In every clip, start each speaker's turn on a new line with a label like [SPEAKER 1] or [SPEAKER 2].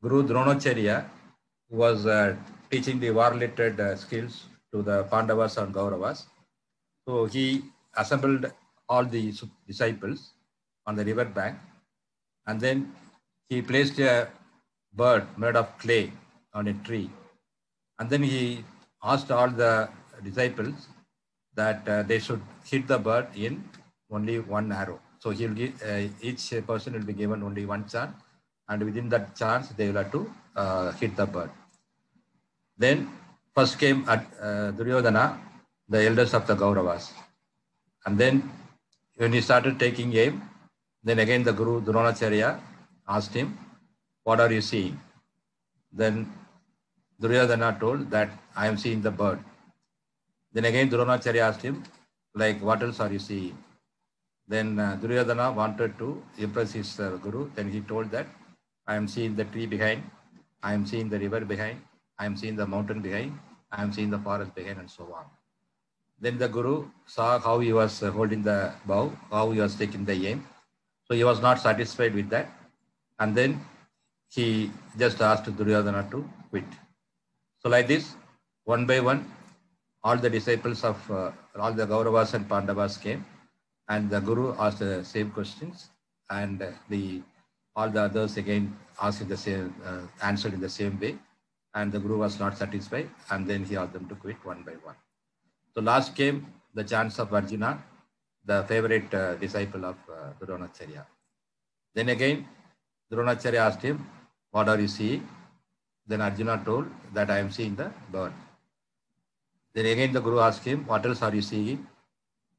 [SPEAKER 1] Guru Dronacharya was teaching the war-related skills to the Pandavas and Kauravas. So he assembled all the disciples on the river bank, and then he placed a bird made of clay on a tree, and then he asked all the disciples that they should hit the bird in only one arrow. So he'll give each person will be given only one chance, and within that chance they will have to hit the bird. Then first came Duryodhana, the elders of the Kauravas, and then when he started taking aim, then again the Guru Dronacharya asked him, "What are you seeing?" Then Duryodhana told that I am seeing the bird. Then again Dronacharya asked him, like, what else are you seeing? Then Duryodhana wanted to impress his Guru. Then he told that I am seeing the tree behind, I am seeing the river behind, I am seeing the mountain behind, I am seeing the forest behind, and so on. Then the Guru saw how he was holding the bow, how he was taking the aim. So he was not satisfied with that. And then he just asked Duryodhana to quit. So like this, one by one, all the disciples of all the Kauravas and Pandavas came, and the Guru asked the same questions, and all the others again asked the same, answered in the same way, and the Guru was not satisfied, and then he asked them to quit one by one. So last came the chance of Arjuna, the favorite disciple of Dronacharya. Then again, Dronacharya asked him, "What are you seeing?" Then Arjuna told that I am seeing the bird. Then again the Guru asked him, "What else are you seeing?"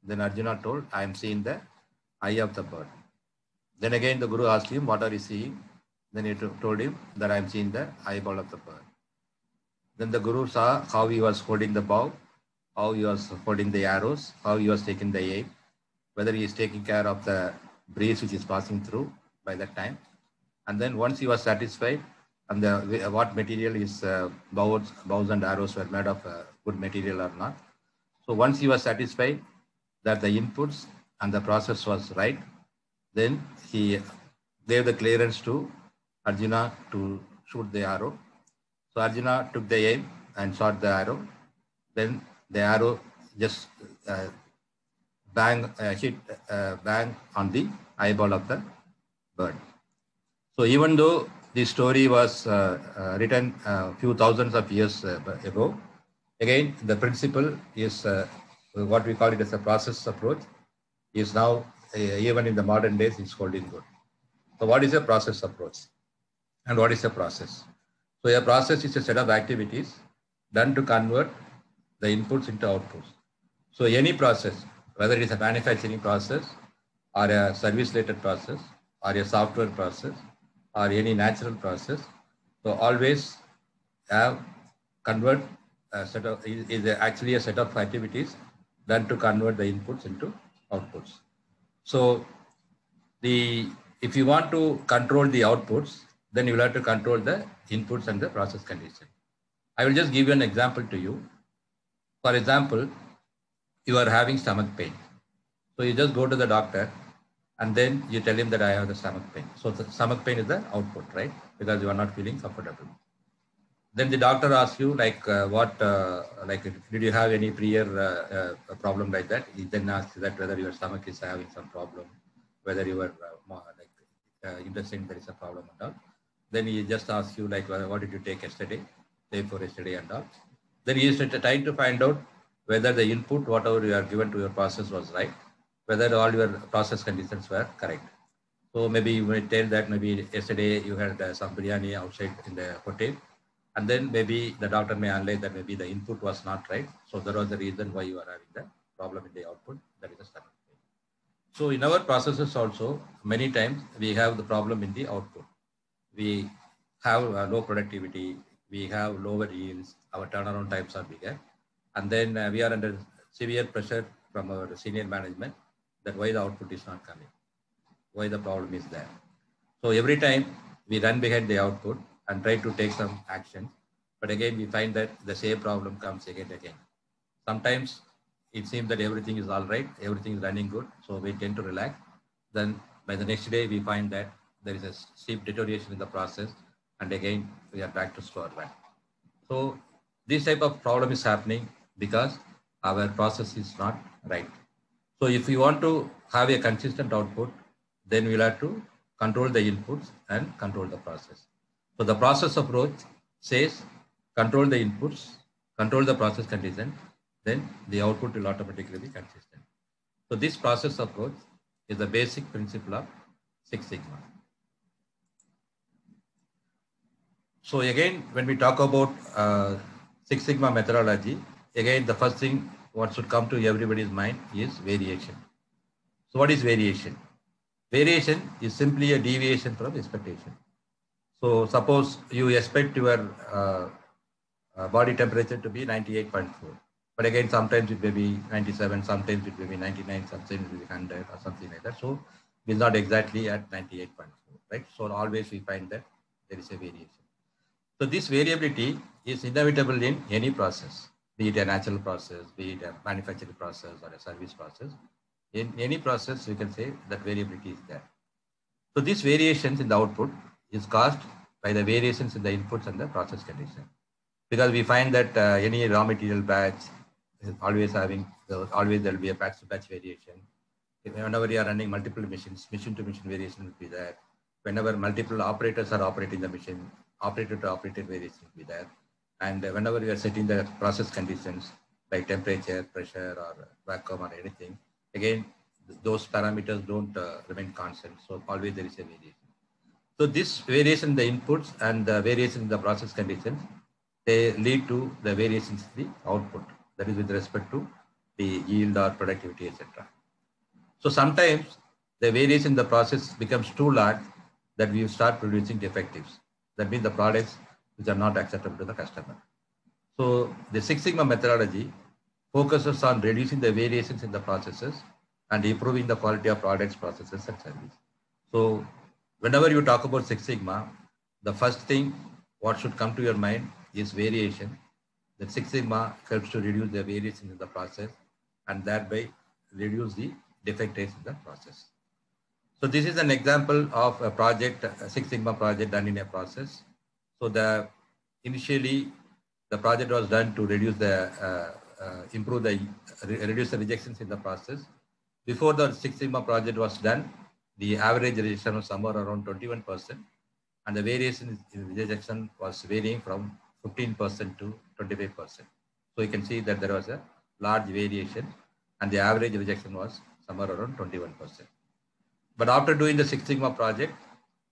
[SPEAKER 1] Then Arjuna told, "I am seeing the eye of the bird." Then again the Guru asked him, "What are you seeing?" Then he told him that I am seeing the eyeball of the bird. Then the Guru saw how he was holding the bow, how he was holding the arrows, how he was taking the aim, whether he is taking care of the breeze which is passing through by that time. And then once he was satisfied, and what material his bows and arrows were made of good material or not. So once he was satisfied that the inputs and the process was right, then he gave the clearance to Arjuna to shoot the arrow. So Arjuna took the aim and shot the arrow. Then the arrow just hit bang on the eyeball of the bird. So even though the story was written a few thousands of years ago, again the principle is what we call it as a process approach is now even in the modern days is holding good. So what is a process approach and what is a process? So a process is a set of activities done to convert the inputs into outputs. So any process, whether it is a manufacturing process or a service-related process or a software process or any natural process, so always have convert a set of is actually a set of activities done to convert the inputs into outputs. So if you want to control the outputs, then you will have to control the inputs and the process condition. I will just give you an example to you. For example, you are having stomach pain. So you just go to the doctor and then you tell him that I have the stomach pain. So the stomach pain is the output, right? Because you are not feeling comfortable. Then the doctor asks you like did you have any prior problem like that? He then asks that whether your stomach is having some problem, whether you are intestine there is a problem and all. Then he just asks you like what did you take yesterday, day before yesterday and all. Then he is trying to find out whether the input, whatever you are given to your process was right, whether all your process conditions were correct. So maybe you may tell that maybe yesterday you had some biryani outside in the hotel, and then maybe the doctor may analyze that maybe the input was not right. So that was the reason why you are having the problem in the output, that is the stomach pain. So in our processes also, many times we have the problem in the output. We have low productivity, we have lower yields, our turnaround times are bigger, and then we are under severe pressure from our senior management that why the output is not coming, why the problem is there. So every time we run behind the output and try to take some action, but again we find that the same problem comes again and again. Sometimes it seems that everything is all right, everything is running good, so we tend to relax. Then by the next day we find that there is a steep deterioration in the process, and again we are back to square one. So this type of problem is happening because our process is not right. So if you want to have a consistent output, then we'll have to control the inputs and control the process. So the process approach says control the inputs, control the process condition, then the output will automatically be consistent. So this process approach is the basic principle of Six Sigma. So again, when we talk about Six Sigma methodology, again, the first thing what should come to everybody's mind is variation. So what is variation? Variation is simply a deviation from expectation. So suppose you expect your body temperature to be 98.4. But again, sometimes it may be 97, sometimes it may be 99, sometimes it may be 100 or something like that. So it's not exactly at 98.4, right? So always we find that there is a variation. So this variability is inevitable in any process, be it a natural process, be it a manufacturing process or a service process. In any process, you can say that variability is there. So these variations in the output is caused by the variations in the inputs and the process condition. Because we find that any raw material batch is always having, always there will be a batch to batch variation. Whenever you are running multiple machines, machine to machine variation will be there. Whenever multiple operators are operating the machine, operator to operator variation will be there. And whenever you are setting the process conditions like temperature, pressure, or vacuum or anything, again, those parameters don't remain constant. So always there is a variation. So this variation in the inputs and the variation in the process conditions, they lead to the variations in the output. That is with respect to the yield or productivity, etc. So sometimes the variation in the process becomes too large that we start producing defectives. That means the products which are not acceptable to the customer. So the Six Sigma methodology focuses on reducing the variations in the processes and improving the quality of products, processes, and service. So whenever you talk about Six Sigma, the first thing what should come to your mind is variation. That Six Sigma helps to reduce the variation in the process and thereby reduce the defect rates in the process. So this is an example of a project, a Six Sigma project done in a process. So initially the project was done to reduce the reduce the rejections in the process. Before the Six Sigma project was done, the average rejection was somewhere around 21%, and the variation in rejection was varying from 15% to 25%. So you can see that there was a large variation, and the average rejection was somewhere around 21%. But after doing the Six Sigma project,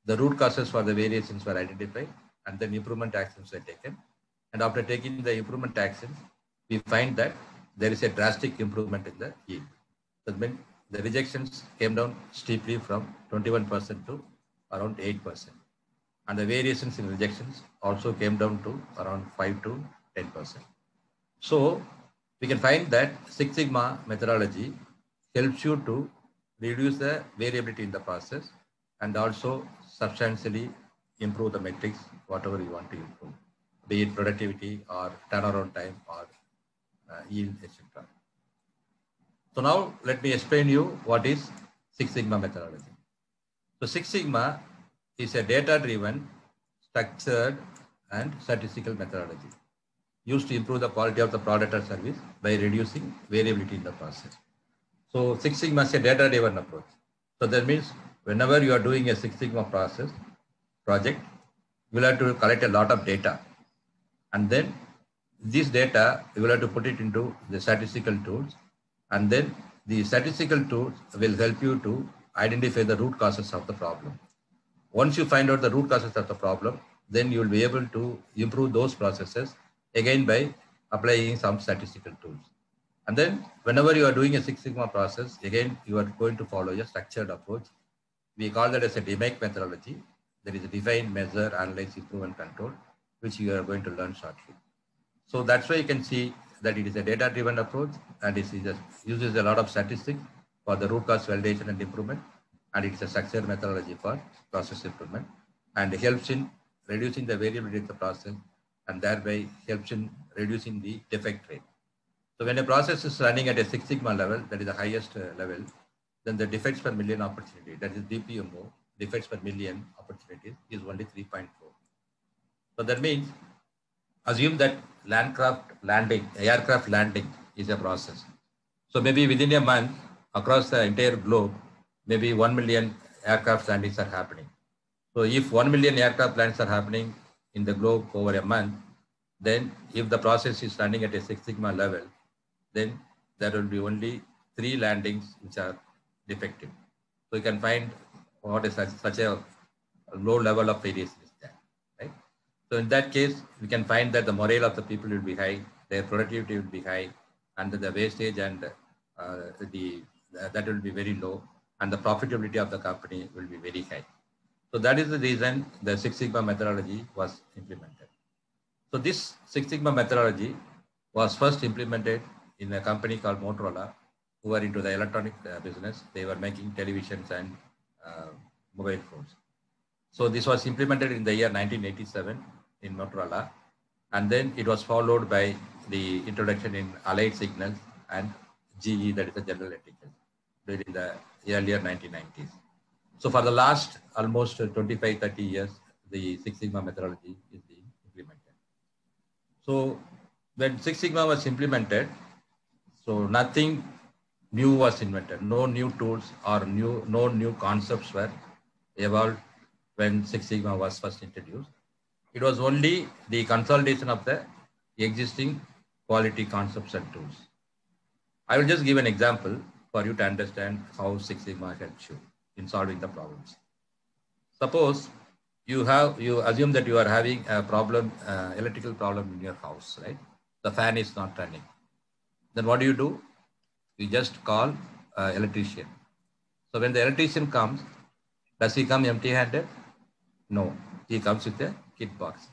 [SPEAKER 1] the root causes for the variations were identified, and then improvement actions were taken. And after taking the improvement actions, we find that there is a drastic improvement in the yield. That means the rejections came down steeply from 21% to around 8%. And the variations in rejections also came down to around 5 to 10%. So we can find that Six Sigma methodology helps you to reduce the variability in the process and also substantially improve the metrics, whatever you want to improve, be it productivity or turnaround time or yield, etc. So now let me explain you what is Six Sigma methodology. So Six Sigma is a data-driven, structured, and statistical methodology used to improve the quality of the product or service by reducing variability in the process. So Six Sigma is a data-driven approach. So that means whenever you are doing a Six Sigma project, you will have to collect a lot of data. And then this data, you will have to put it into the statistical tools. And then the statistical tools will help you to identify the root causes of the problem. Once you find out the root causes of the problem, then you will be able to improve those processes again by applying some statistical tools. And then whenever you are doing a Six Sigma process, again, you are going to follow a structured approach. We call that as a DMAIC methodology. There is a define, measure, analyze, improve, and control, which you are going to learn shortly. So that's why you can see that it is a data-driven approach, and it uses a lot of statistics for the root cause validation and improvement, and it is a structured methodology for process improvement, and helps in reducing the variability of the process, and thereby helps in reducing the defect rate. So when a process is running at a Six Sigma level, that is the highest level, then the defects per million opportunity, that is DPMO, defects per million opportunities, is only 3.4. So that means assume that aircraft landing is a process. So maybe within a month, across the entire globe, maybe 1 million aircraft landings are happening. So if 1 million aircraft landings are happening in the globe over a month, then if the process is running at a Six Sigma level, then there will be only 3 landings which are defective. So you can find what is such a low level of variation is there, right? So in that case, we can find that the morale of the people will be high, their productivity will be high, and the wastage and that will be very low, and the profitability of the company will be very high. So that is the reason the Six Sigma methodology was implemented. So this Six Sigma methodology was first implemented in a company called Motorola, who were into the electronic business. They were making televisions and mobile phones. So this was implemented in the year 1987 in Motorola, and then it was followed by the introduction in Allied Signals and GE, that is the General Electric, during the earlier 1990s. So for the last almost 25, 30 years, the Six Sigma methodology is being implemented. So when Six Sigma was implemented, so nothing new was invented. No new tools or no new concepts were evolved when Six Sigma was first introduced. It was only the consolidation of the existing quality concepts and tools. I will just give an example for you to understand how Six Sigma helps you in solving the problems. Suppose you assume that you are having a problem, electrical problem in your house, right? The fan is not running. Then what do? You just call electrician. So when the electrician comes, does he come empty-handed? No, he comes with a kit box.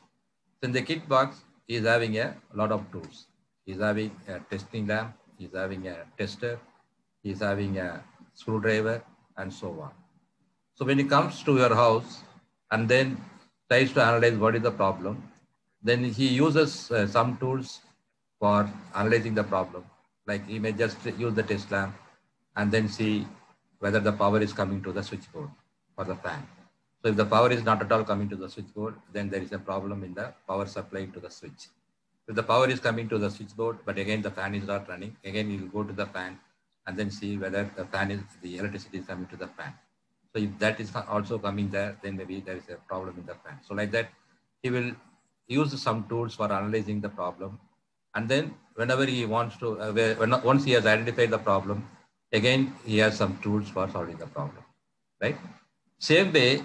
[SPEAKER 1] So in the kit box, he is having a lot of tools. He is having a testing lamp, he is having a tester, he is having a screwdriver, and so on. So when he comes to your house and then tries to analyze what is the problem, then he uses some tools for analyzing the problem. Like he may just use the test lamp and then see whether the power is coming to the switchboard for the fan. So if the power is not at all coming to the switchboard, then there is a problem in the power supply to the switch. If the power is coming to the switchboard, but again the fan is not running, again you will go to the fan and then see whether the electricity is coming to the fan. So if that is also coming there, then maybe there is a problem in the fan. So like that, he will use some tools for analyzing the problem. And then whenever he wants to, once he has identified the problem, again, he has some tools for solving the problem, right? Same way,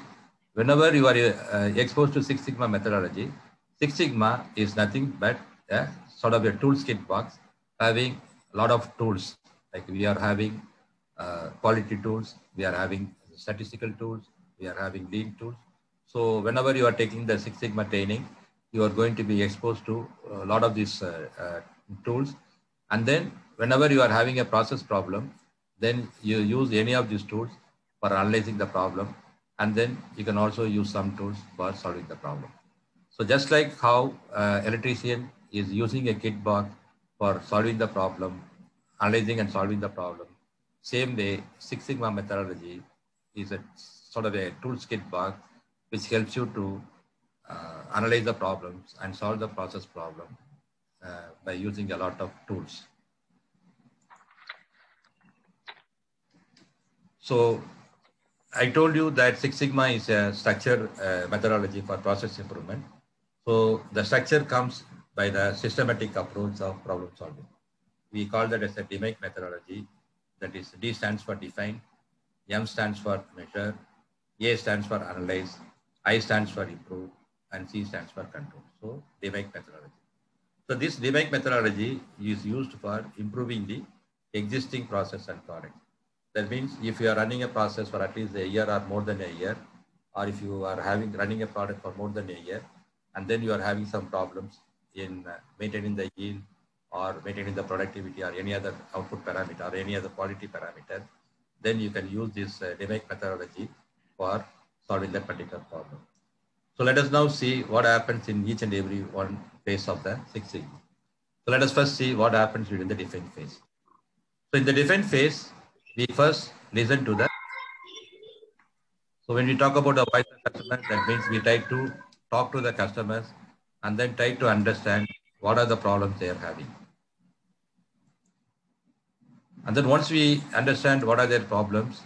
[SPEAKER 1] whenever you are exposed to Six Sigma methodology, Six Sigma is nothing but a sort of a tools kit box having a lot of tools. Like we are having quality tools, we are having statistical tools, we are having lean tools. So whenever you are taking the Six Sigma training, you are going to be exposed to a lot of these tools. And then whenever you are having a process problem, then you use any of these tools for analyzing the problem. And then you can also use some tools for solving the problem. So just like how electrician is using a kit box for solving the problem, analyzing and solving the problem, same way Six Sigma methodology is a sort of a tools kit box which helps you to analyze the problems and solve the process problem by using a lot of tools. So I told you that Six Sigma is a structured methodology for process improvement. So the structure comes by the systematic approach of problem solving. We call that as a DMAIC methodology. That is, D stands for define, M stands for measure, A stands for analyze, I stands for improve, and C stands for control. So DMAIC methodology. So this DMAIC methodology is used for improving the existing process and product. That means if you are running a process for at least a year or more than a year, or if you are running a product for more than a year, and then you are having some problems in maintaining the yield or maintaining the productivity or any other output parameter or any other quality parameter, then you can use this DMAIC methodology for solving that particular problem. So let us now see what happens in each and every one phase of the Six Sigma. So let us first see what happens during the define phase. So in the define phase, we first listen to the. So when we talk about the voice of customer, that means we try to talk to the customers and then try to understand what are the problems they are having. And then once we understand what are their problems,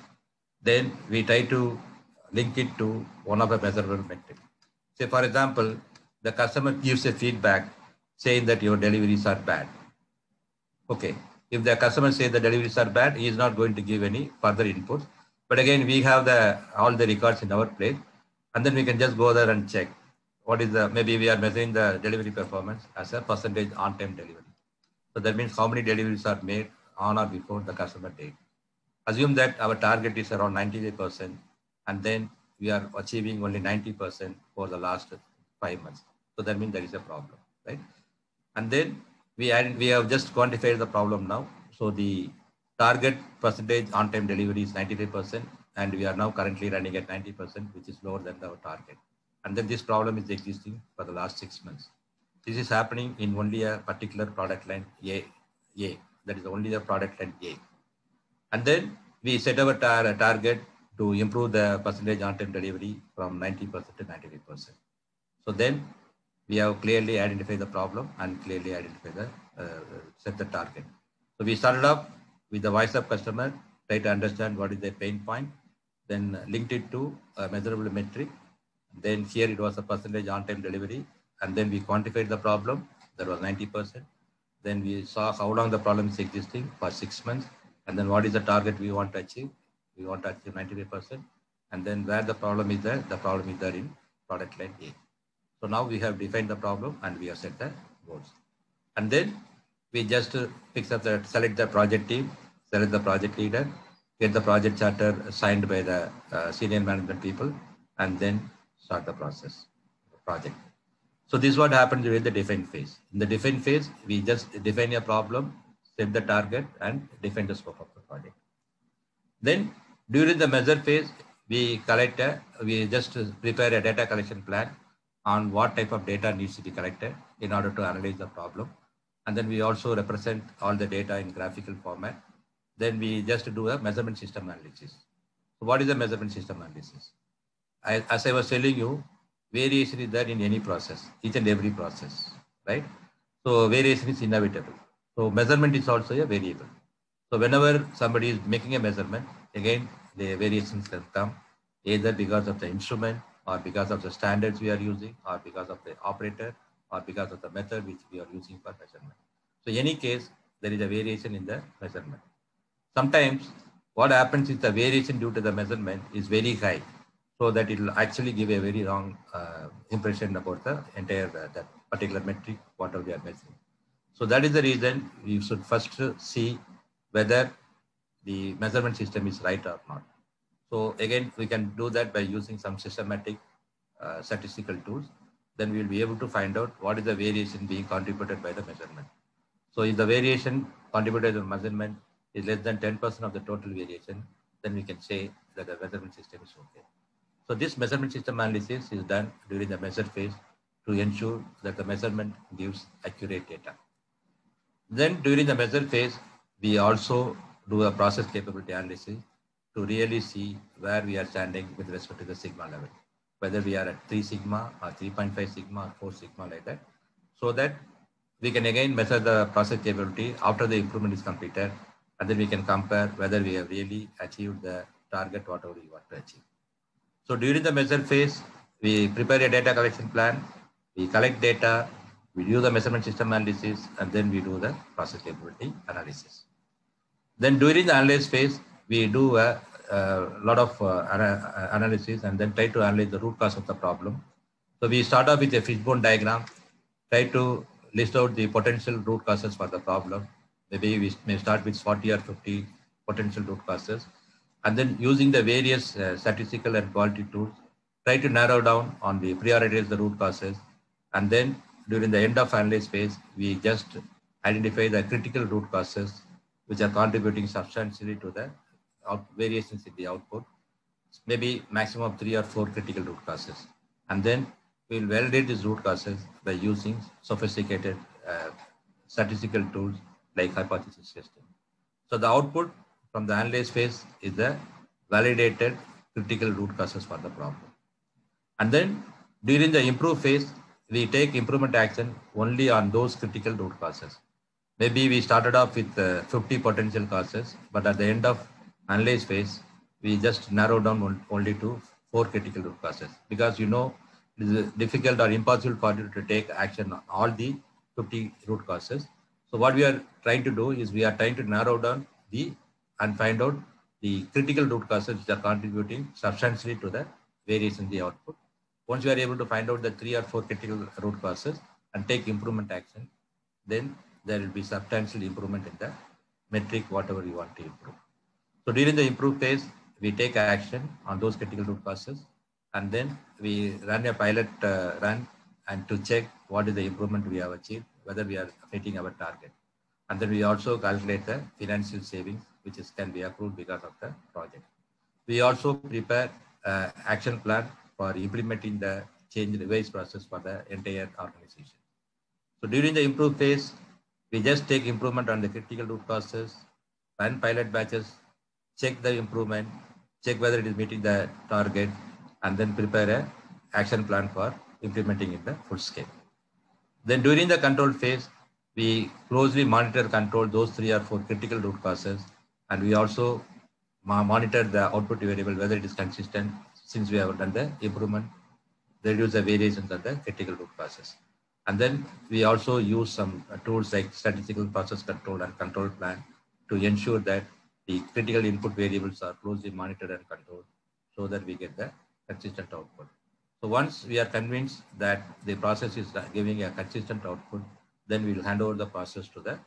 [SPEAKER 1] then we try to link it to one of the measurable metrics. Say, for example, the customer gives a feedback saying that your deliveries are bad. Okay. If the customer says the deliveries are bad, he is not going to give any further input. But again, we have all the records in our place, and then we can just go there and check what is maybe we are measuring the delivery performance as a percentage on-time delivery. So that means how many deliveries are made on or before the customer date. Assume that our target is around 98%, and then we are achieving only 90% for the last 5 months. So that means there is a problem, right? And then we have just quantified the problem now. So the target percentage on-time delivery is 95%, and we are now currently running at 90%, which is lower than our target. And then this problem is existing for the last 6 months. This is happening in only a particular product line A. That is only the product line A. And then we set our target to improve the percentage on-time delivery from 90% to 95%. So then we have clearly identified the problem and clearly identified set the target. So we started off with the voice of customer, try to understand what is their pain point, then linked it to a measurable metric. Then here it was a percentage on-time delivery, and then we quantified the problem, that was 90%. Then we saw how long the problem is existing for 6 months, and then what is the target we want to achieve. We want to achieve 95%, and then where the problem is there in product line A. So now we have defined the problem and we have set the goals. And then we just select the project team, select the project leader, get the project charter signed by the senior management people, and then start the project. So this is what happens during the define phase. In the define phase, we just define a problem, set the target, and define the scope of the project. Then during the measure phase, we just prepare a data collection plan on what type of data needs to be collected in order to analyze the problem. And then we also represent all the data in graphical format. Then we just do a measurement system analysis. So what is the measurement system analysis? As I was telling you, variation is there in any process, each and every process, right? So variation is inevitable. So measurement is also a variable. So whenever somebody is making a measurement, again, the variations can come either because of the instrument or because of the standards we are using or because of the operator or because of the method which we are using for measurement. So in any case, there is a variation in the measurement. Sometimes what happens is the variation due to the measurement is very high, so that it will actually give a very wrong impression about the entire that particular metric, whatever we are measuring. So that is the reason we should first see whether the measurement system is right or not. So again, we can do that by using some systematic statistical tools. Then we will be able to find out what is the variation being contributed by the measurement. So if the variation contributed to the measurement is less than 10% of the total variation, then we can say that the measurement system is okay. So this measurement system analysis is done during the measure phase to ensure that the measurement gives accurate data. Then during the measure phase, we also do a process capability analysis to really see where we are standing with respect to the sigma level, whether we are at 3 sigma or 3.5 sigma or 4 sigma, like that, so that we can again measure the process capability after the improvement is completed, and then we can compare whether we have really achieved the target whatever we want to achieve. So during the measure phase, we prepare a data collection plan, we collect data, we do the measurement system analysis, and then we do the process capability analysis. Then during the analysis phase, we do a lot of analysis and then try to analyze the root cause of the problem. So we start off with a fishbone diagram, try to list out the potential root causes for the problem. Maybe we may start with 40 or 50 potential root causes. And then using the various statistical and quality tools, try to narrow down on the prioritize the root causes. And then during the end of analysis phase, we just identify the critical root causes which are contributing substantially to the variations in the output, maybe maximum of 3 or 4 critical root causes. And then we'll validate these root causes by using sophisticated statistical tools like hypothesis testing. So the output from the analysis phase is the validated critical root causes for the problem. And then during the improve phase, we take improvement action only on those critical root causes. Maybe we started off with 50 potential causes, but at the end of analyze phase, we just narrow down only to 4 critical root causes, because it is difficult or impossible for you to take action on all the 50 root causes. So what we are trying to do is we are trying to narrow down and find out the critical root causes which are contributing substantially to the variation in the output. Once you are able to find out the 3 or 4 critical root causes and take improvement action, then there will be substantial improvement in the metric, whatever you want to improve. So during the improve phase, we take action on those critical root causes, and then we run a pilot run and to check what is the improvement we have achieved, whether we are hitting our target. And then we also calculate the financial savings, which can be approved because of the project. We also prepare action plan for implementing the change revise process for the entire organization. So during the improve phase, we just take improvement on the critical root causes, run pilot batches, check the improvement, check whether it is meeting the target, and then prepare a action plan for implementing in the full scale. Then during the control phase, we closely monitor control those 3 or 4 critical root causes, and we also monitor the output variable, whether it is consistent. Since we have done the improvement, reduce the variations of the critical root causes. And then we also use some tools like statistical process control and control plan to ensure that the critical input variables are closely monitored and controlled so that we get the consistent output. So once we are convinced that the process is giving a consistent output, then we will hand over the process to the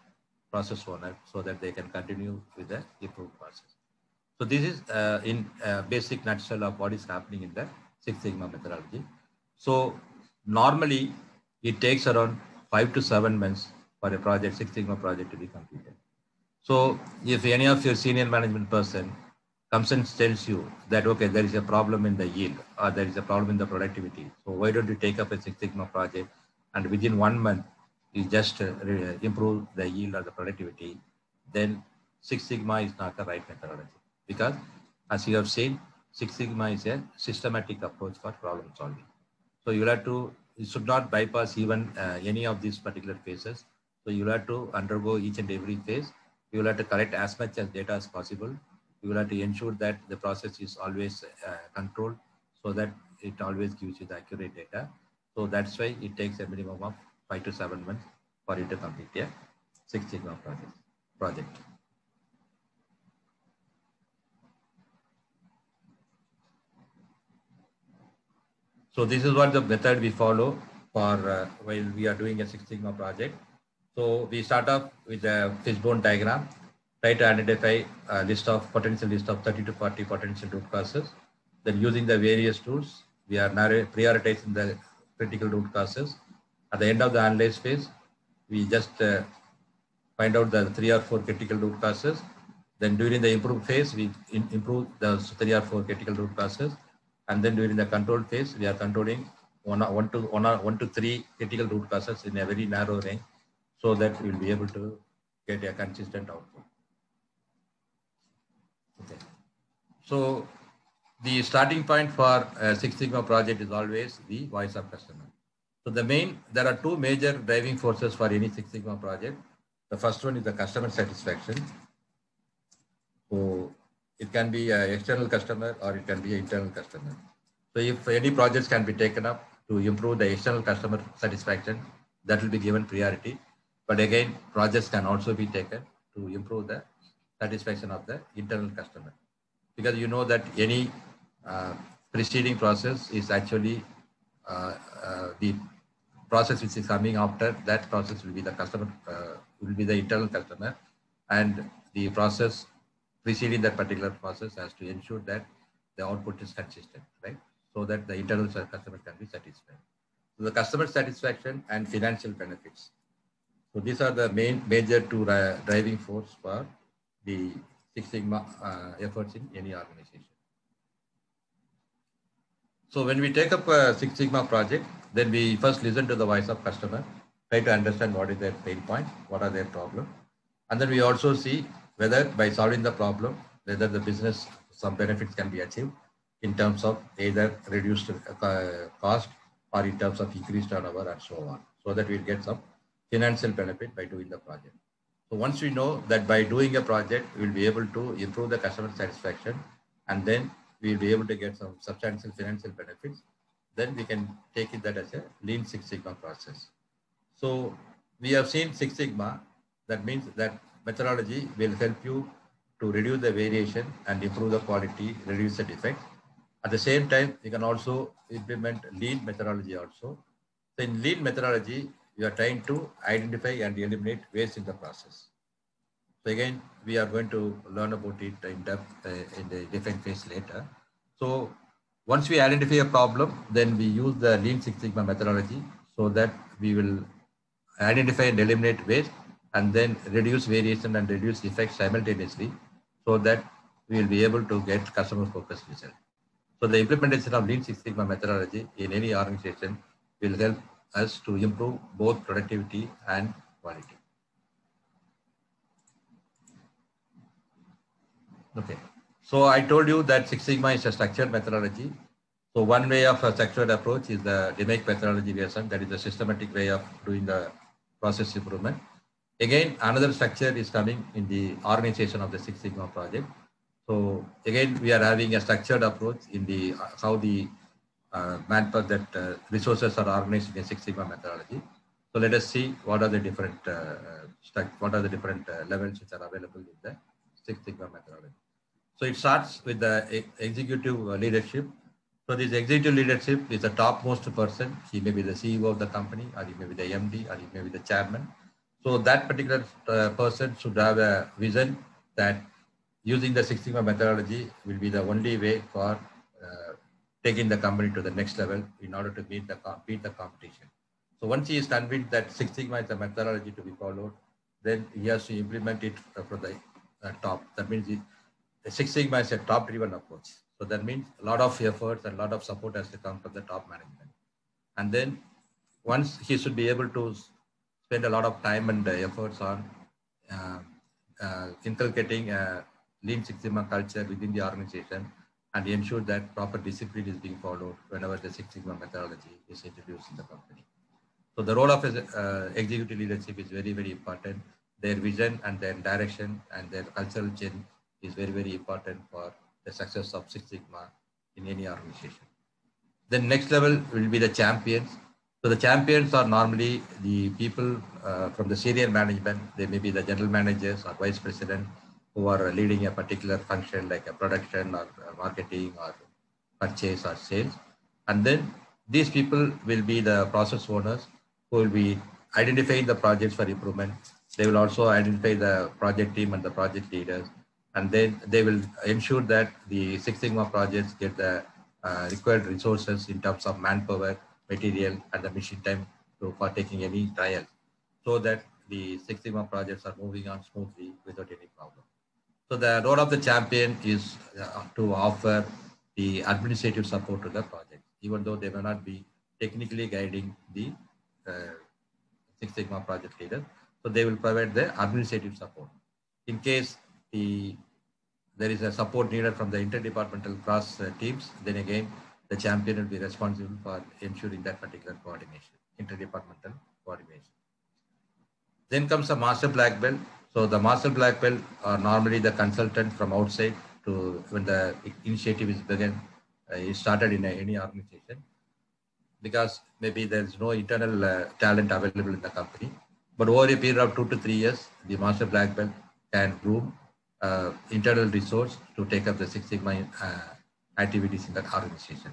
[SPEAKER 1] process owner so that they can continue with the improved process. So this is in basic nutshell of what is happening in the Six Sigma methodology. So normally it takes around 5 to 7 months for a project, Six Sigma project, to be completed. So if any of your senior management person comes and tells you that, okay, there is a problem in the yield or there is a problem in the productivity, so why don't you take up a Six Sigma project and within 1 month you just improve the yield or the productivity, then Six Sigma is not the right methodology. Because as you have seen, Six Sigma is a systematic approach for problem solving. So you should not bypass even any of these particular phases. So you will have to undergo each and every phase. You will have to collect as much as data as possible. You will have to ensure that the process is always controlled so that it always gives you the accurate data. So that's why it takes a minimum of 5 to 7 months for you to complete a Six Sigma project. So this is what the method we follow for while we are doing a Six Sigma project. So we start off with a fishbone diagram, try to identify a potential list of 30 to 40 potential root causes. Then using the various tools, we are prioritizing the critical root causes. At the end of the analyze phase, we just find out the 3 or 4 critical root causes. Then during the improve phase, we improve those 3 or 4 critical root causes. And then during the control phase, we are controlling one to three critical root causes in a very narrow range so that we will be able to get a consistent output. Okay. So the starting point for a Six Sigma project is always the voice of customer. So there are two major driving forces for any Six Sigma project. The first one is the customer satisfaction. So it can be an external customer or it can be an internal customer. So if any projects can be taken up to improve the external customer satisfaction, that will be given priority. But again, projects can also be taken to improve the satisfaction of the internal customer. Because you know that any preceding process is actually the process which is coming after that process will be the customer, will be the internal customer, and the process preceding that particular process has to ensure that the output is consistent, right? So that the internal customer can be satisfied. So the customer satisfaction and financial benefits. So these are the major two driving force for the Six Sigma efforts in any organization. So when we take up a Six Sigma project, then we first listen to the voice of customer, try to understand what is their pain point, what are their problems. And then we also see whether by solving the problem, whether the business, some benefits can be achieved in terms of either reduced cost or in terms of increased turnover and so on, so that we'll get some financial benefit by doing the project. So once we know that by doing a project, we'll be able to improve the customer satisfaction, and then we'll be able to get some substantial financial benefits, then we can take it that as a Lean Six Sigma process. So we have seen Six Sigma. That means that methodology will help you to reduce the variation and improve the quality, reduce the defects. At the same time, you can also implement lean methodology also. So in lean methodology, you are trying to identify and eliminate waste in the process. So again, we are going to learn about it in depth in the different phase later. So once we identify a problem, then we use the Lean Six Sigma methodology so that we will identify and eliminate waste and then reduce variation and reduce effects simultaneously so that we will be able to get customer focused result. So the implementation of Lean Six Sigma methodology in any organization will help us to improve both productivity and quality. Okay. So I told you that Six Sigma is a structured methodology. So one way of a structured approach is the DMAIC methodology version, that is the systematic way of doing the process improvement. Again, another structure is coming in the organization of the Six Sigma project. So again, we are having a structured approach in the how the manpower that resources are organized in a Six Sigma methodology. So let us see what are the different levels which are available in the Six Sigma methodology. So it starts with the executive leadership. So this executive leadership is the topmost person. He may be the CEO of the company, or he may be the MD, or he may be the chairman. So that particular person should have a vision that using the Six Sigma methodology will be the only way for taking the company to the next level in order to beat the competition. So once he is convinced that Six Sigma is the methodology to be followed, then he has to implement it from the top. That means the Six Sigma is a top-driven approach. So that means a lot of efforts and a lot of support has to come from the top management. And then once he should be able to spend a lot of time and efforts on inculcating a Lean Six Sigma culture within the organization and ensure that proper discipline is being followed whenever the Six Sigma methodology is introduced in the company. So the role of executive leadership is very, very important. Their vision and their direction and their cultural change is very, very important for the success of Six Sigma in any organization. The next level will be the champions. So the champions are normally the people from the senior management. They may be the general managers or vice president who are leading a particular function like a production or marketing or purchase or sales. And then these people will be the process owners who will be identifying the projects for improvement. They will also identify the project team and the project leaders. And then they will ensure that the Six Sigma projects get the required resources in terms of manpower, material, and the machine time for taking any trial, so that the Six Sigma projects are moving on smoothly without any problem. So the role of the champion is to offer the administrative support to the project, even though they may not be technically guiding the Six Sigma project leader. So they will provide the administrative support. In case there is a support needed from the interdepartmental cross teams, then again, the champion will be responsible for ensuring that particular coordination, interdepartmental coordination. Then comes the master black belt. So the master black belt are normally the consultant from outside to when the initiative is begun, is started in any organization, because maybe there is no internal talent available in the company. But over a period of 2 to 3 years, the master black belt can groom internal resource to take up the Six Sigma activities in that organization.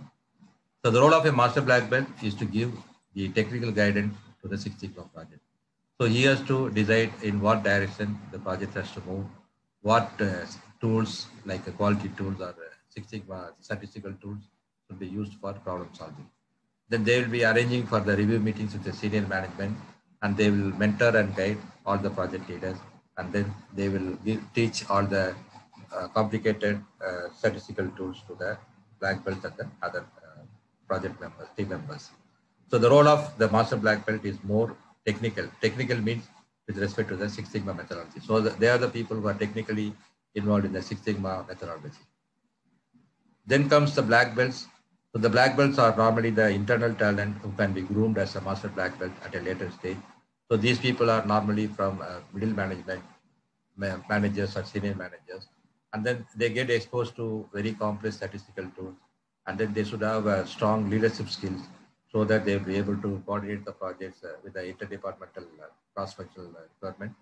[SPEAKER 1] So the role of a master black belt is to give the technical guidance to the Six Sigma project. So he has to decide in what direction the project has to move, what tools like quality tools or Six Sigma statistical tools should be used for problem solving. Then they will be arranging for the review meetings with the senior management, and they will mentor and guide all the project leaders, and then they will teach all the complicated statistical tools to the black belt and the other project members, team members. So the role of the master black belt is more technical. Technical means with respect to the Six Sigma methodology. So they are the people who are technically involved in the Six Sigma methodology. Then comes the black belts. So the black belts are normally the internal talent who can be groomed as a master black belt at a later stage. So these people are normally from middle management, managers or senior managers, and then they get exposed to very complex statistical tools, and then they should have strong leadership skills so that they'll be able to coordinate the projects with the interdepartmental cross-functional requirement,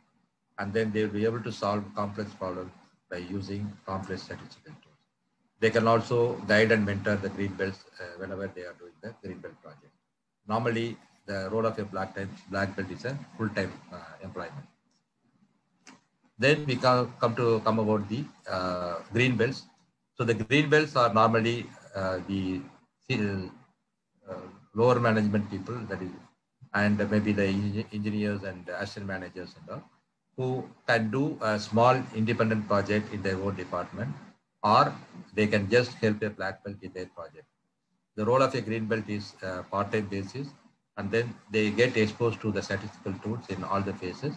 [SPEAKER 1] and then they'll be able to solve complex problems by using complex statistical tools. They can also guide and mentor the green belts whenever they are doing the green belt project. Normally, the role of a black belt is a full-time employment. Then we come about the green belts. So the green belts are normally the uh, lower management people, that is, and maybe the engineers and assistant managers and all, who can do a small independent project in their own department, or they can just help a black belt in their project. The role of a green belt is part-time basis, and then they get exposed to the statistical tools in all the phases,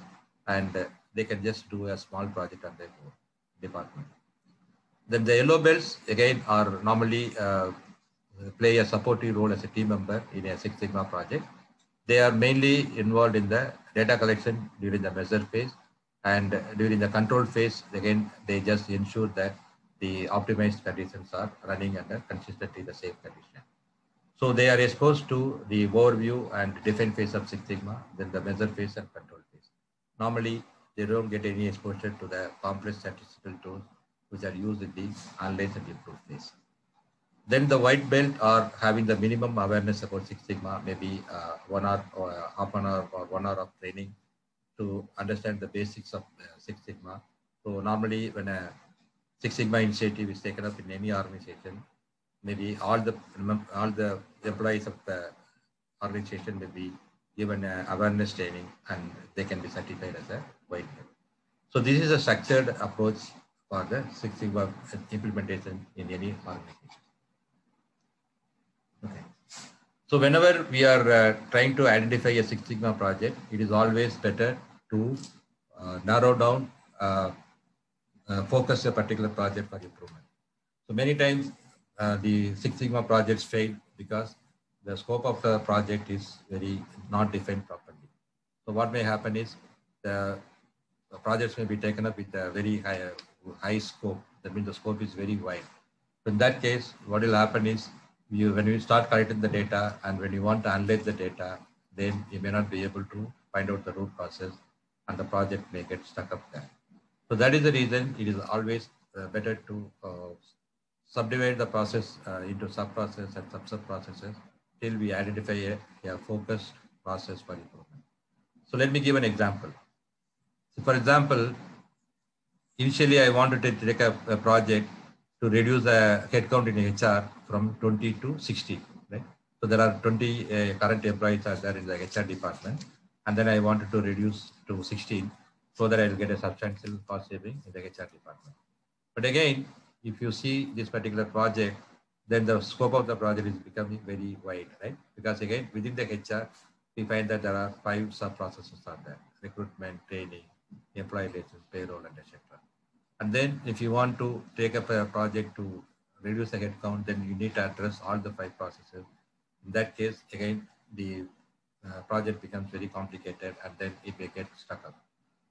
[SPEAKER 1] and they can just do a small project on their own department. Then the yellow belts again are normally play a supportive role as a team member in a Six Sigma project. They are mainly involved in the data collection during the measure phase, and during the control phase, again, they just ensure that the optimized conditions are running under consistently the same condition. So they are exposed to the overview and define phase of Six Sigma, then the measure phase and control phase. Normally, they don't get any exposure to the complex statistical tools which are used in the analyze and improve phase. Then the white belt are having the minimum awareness about Six Sigma, maybe 1 hour or half an hour or 1 hour of training to understand the basics of Six Sigma. So normally when a Six Sigma initiative is taken up in any organization, maybe all the employees of the organization may be given awareness training, and they can be certified as a white belt. So this is a structured approach for the Six Sigma implementation in any organization. Okay. So whenever we are trying to identify a Six Sigma project, it is always better to narrow down, focus a particular project for improvement. So many times the Six Sigma projects fail because the scope of the project is very not defined properly. So what may happen is the projects may be taken up with a very high scope. That means the scope is very wide. So in that case, what will happen is when you start collecting the data and when you want to analyze the data, then you may not be able to find out the root causes, and the project may get stuck up there. So that is the reason it is always better to subdivide the process into sub-process and sub-processes till we identify a focused process for improvement. So let me give an example. So for example, initially I wanted to take a project to reduce the headcount in HR from 20 to 60, right? So there are 20 current employees are there in the HR department, and then I wanted to reduce to 16 so that I will get a substantial cost saving in the HR department. But again, if you see this particular project, then the scope of the project is becoming very wide, right? Because again, within the HR, we find that there are 5 sub-processes are there: recruitment, training, employee relations, payroll, and etc. And then if you want to take up a project to reduce the headcount, then you need to address all the 5 processes. In that case, again, the project becomes very complicated, and then it may get stuck up.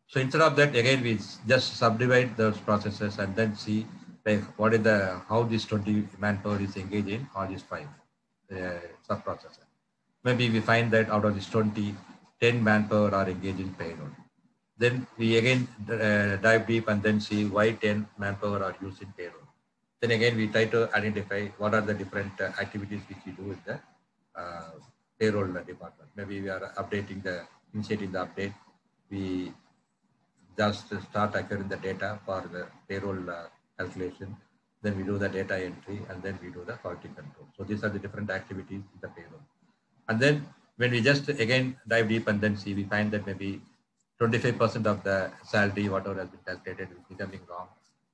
[SPEAKER 1] So instead of that, again, we just subdivide those processes and then see like what is how this 20 manpower is engaged in all these 5 sub processes. Maybe we find that out of this 20, 10 manpower are engaged in payroll. Then we again dive deep and then see why 10 manpower are used in payroll. Then again, we try to identify what are the different activities which we do in the payroll department. Maybe we are initiating the update. We just start acquiring the data for the payroll calculation. Then we do the data entry, and then we do the quality control. So these are the different activities in the payroll. And then when we just again dive deep and then see, we find that maybe 25% of the salary, whatever has been calculated, is becoming wrong.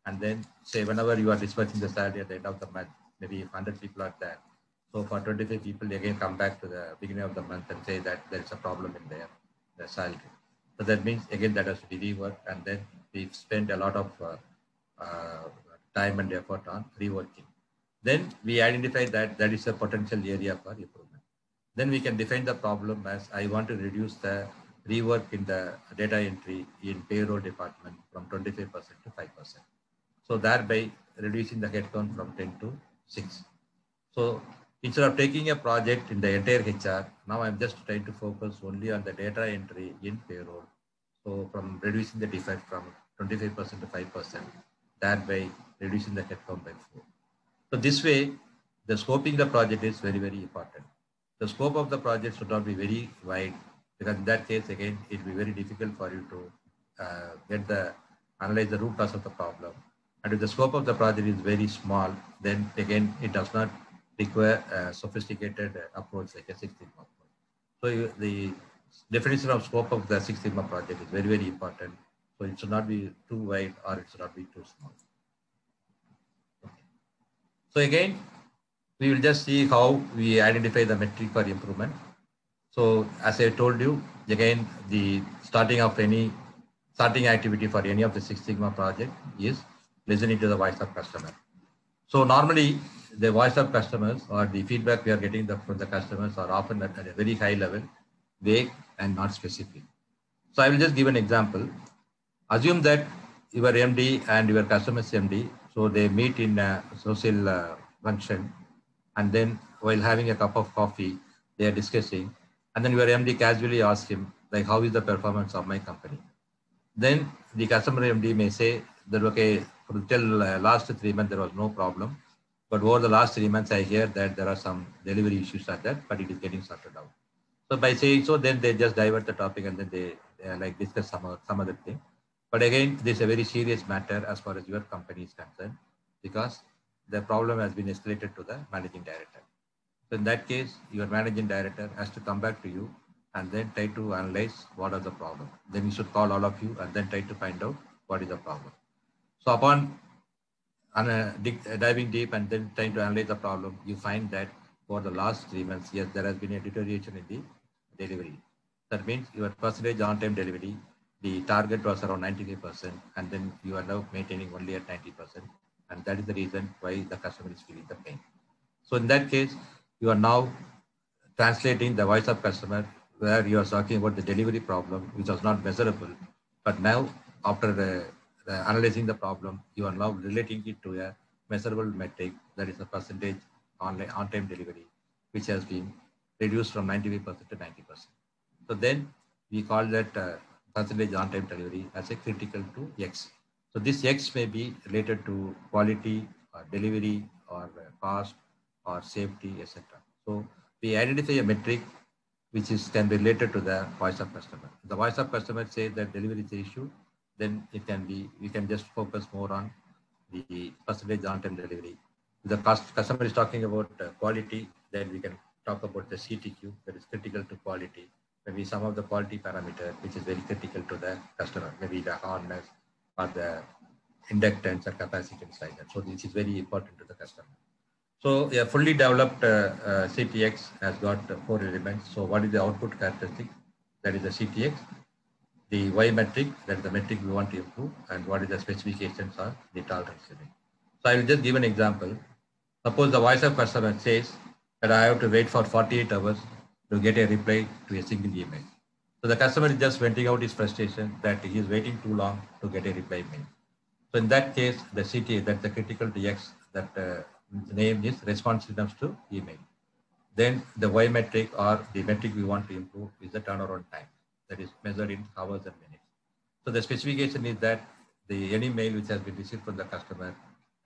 [SPEAKER 1] And then say whenever you are dispatching the salary at the end of the month, maybe if 100 people are there. So for 25 people, they again come back to the beginning of the month and say that there is a problem in their salary. So that means again that has to be reworked, and then we spend a lot of time and effort on reworking. Then we identify that that is a potential area for improvement. Then we can define the problem as I want to reduce the rework in the data entry in payroll department from 25% to 5%. So thereby reducing the headcount from 10 to 6. So instead of taking a project in the entire HR, now I'm just trying to focus only on the data entry in payroll. So from reducing the defect from 25% to 5%, thereby reducing the headcount by 4. So this way, the scoping the project is very, very important. The scope of the project should not be very wide, because in that case, again, it will be very difficult for you to analyze the root cause of the problem. And if the scope of the project is very small, then again, it does not require a sophisticated approach like a Six Sigma approach. So the definition of scope of the Six Sigma project is very, very important. So it should not be too wide or it should not be too small. So again, we will just see how we identify the metric for improvement. So as I told you, again, the starting activity for any of the Six Sigma project is listening to the voice of customer. So normally the voice of customers or the feedback we are getting from the customers are often at a very high level, vague and not specific. So I will just give an example. Assume that your MD and your customer's MD, so they meet in a social function, and then while having a cup of coffee, they are discussing, and then your MD casually asks him, like, how is the performance of my company? Then the customer MD may say that, okay, till last 3 months, there was no problem. But over the last 3 months, I hear that there are some delivery issues at that, but it is getting sorted out. So by saying so, then they just divert the topic and then they like discuss some other thing. But again, this is a very serious matter as far as your company is concerned, because the problem has been escalated to the managing director. So in that case, your managing director has to come back to you and then try to analyze what are the problem. Then you should call all of you and then try to find out what is the problem. So upon diving deep and then trying to analyze the problem, you find that for the last 3 months, yes, there has been a deterioration in the delivery. That means your percentage on-time delivery, the target was around 95%, and then you are now maintaining only at 90%. And that is the reason why the customer is feeling the pain. So in that case, you are now translating the voice of customer, where you are talking about the delivery problem, which was not measurable. But now, after analyzing the problem, you are now relating it to a measurable metric, that is the percentage on-time delivery, which has been reduced from 95% to 90%. So then we call that percentage on-time delivery as a critical to X. So this X may be related to quality or delivery or cost or safety, etc. So we identify a metric which can be related to the voice of customer. If the voice of customer says that delivery is the issue, then we can just focus more on the percentage on-time delivery. If the customer is talking about quality, then we can talk about the CTQ, that is critical to quality. Maybe some of the quality parameter which is very critical to the customer, maybe the hardness or the inductance or capacitance like that. So this is very important to the customer. So a fully developed CTX has got 4 elements. So what is the output characteristic? That is the CTX. The Y metric, that is the metric we want to improve, and what is the specifications or the tolerance limit. So I will just give an example. Suppose the voice of customer says that I have to wait for 48 hours to get a reply to a single email. So the customer is just venting out his frustration that he is waiting too long to get a reply mail. So in that case, the CTA, that's the critical to X, that the name is responsiveness to email. Then the Y metric or the metric we want to improve is the turnaround time, that is measured in hours and minutes. So the specification is that any mail which has been received from the customer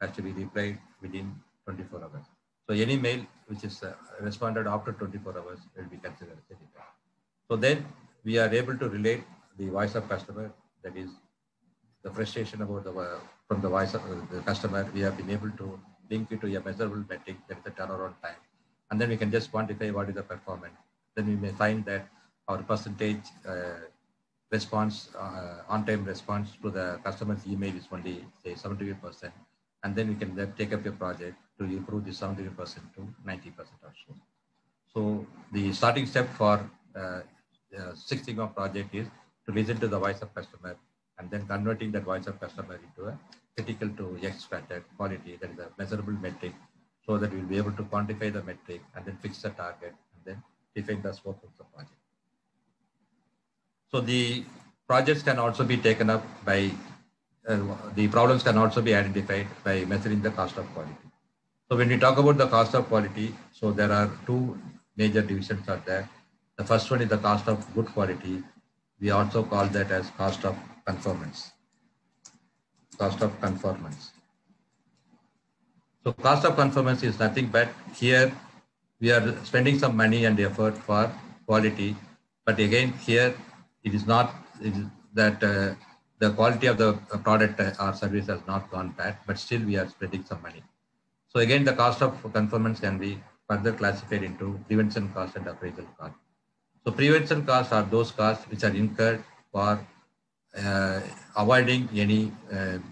[SPEAKER 1] has to be replied within 24 hours. So any mail which is responded after 24 hours will be considered as a reply. So then we are able to relate the voice of customer, that is the frustration about from the voice of the customer. We have been able to link it to a measurable metric, that is the turnaround time. And then we can just quantify what is the performance. Then we may find that our percentage response, on-time response to the customer's email is only say 78%. And then we can then take up a project to improve the 78% to 90% or so. So the starting step for Six Sigma project is to listen to the voice of customer and then converting that voice of customer into a critical to X factor quality, that is a measurable metric, so that we'll be able to quantify the metric and then fix the target and then define the scope of the project. So the projects can also be taken up by, the problems can also be identified by measuring the cost of quality. So when we talk about the cost of quality, so there are two major divisions are there. The first one is the cost of good quality. We also call that as cost of conformance. Cost of conformance. So cost of conformance is nothing but here we are spending some money and effort for quality, but again here it is not that the quality of the product or service has not gone bad, but still we are spending some money. So again, the cost of conformance can be further classified into prevention cost and appraisal cost. So prevention costs are those costs which are incurred for avoiding any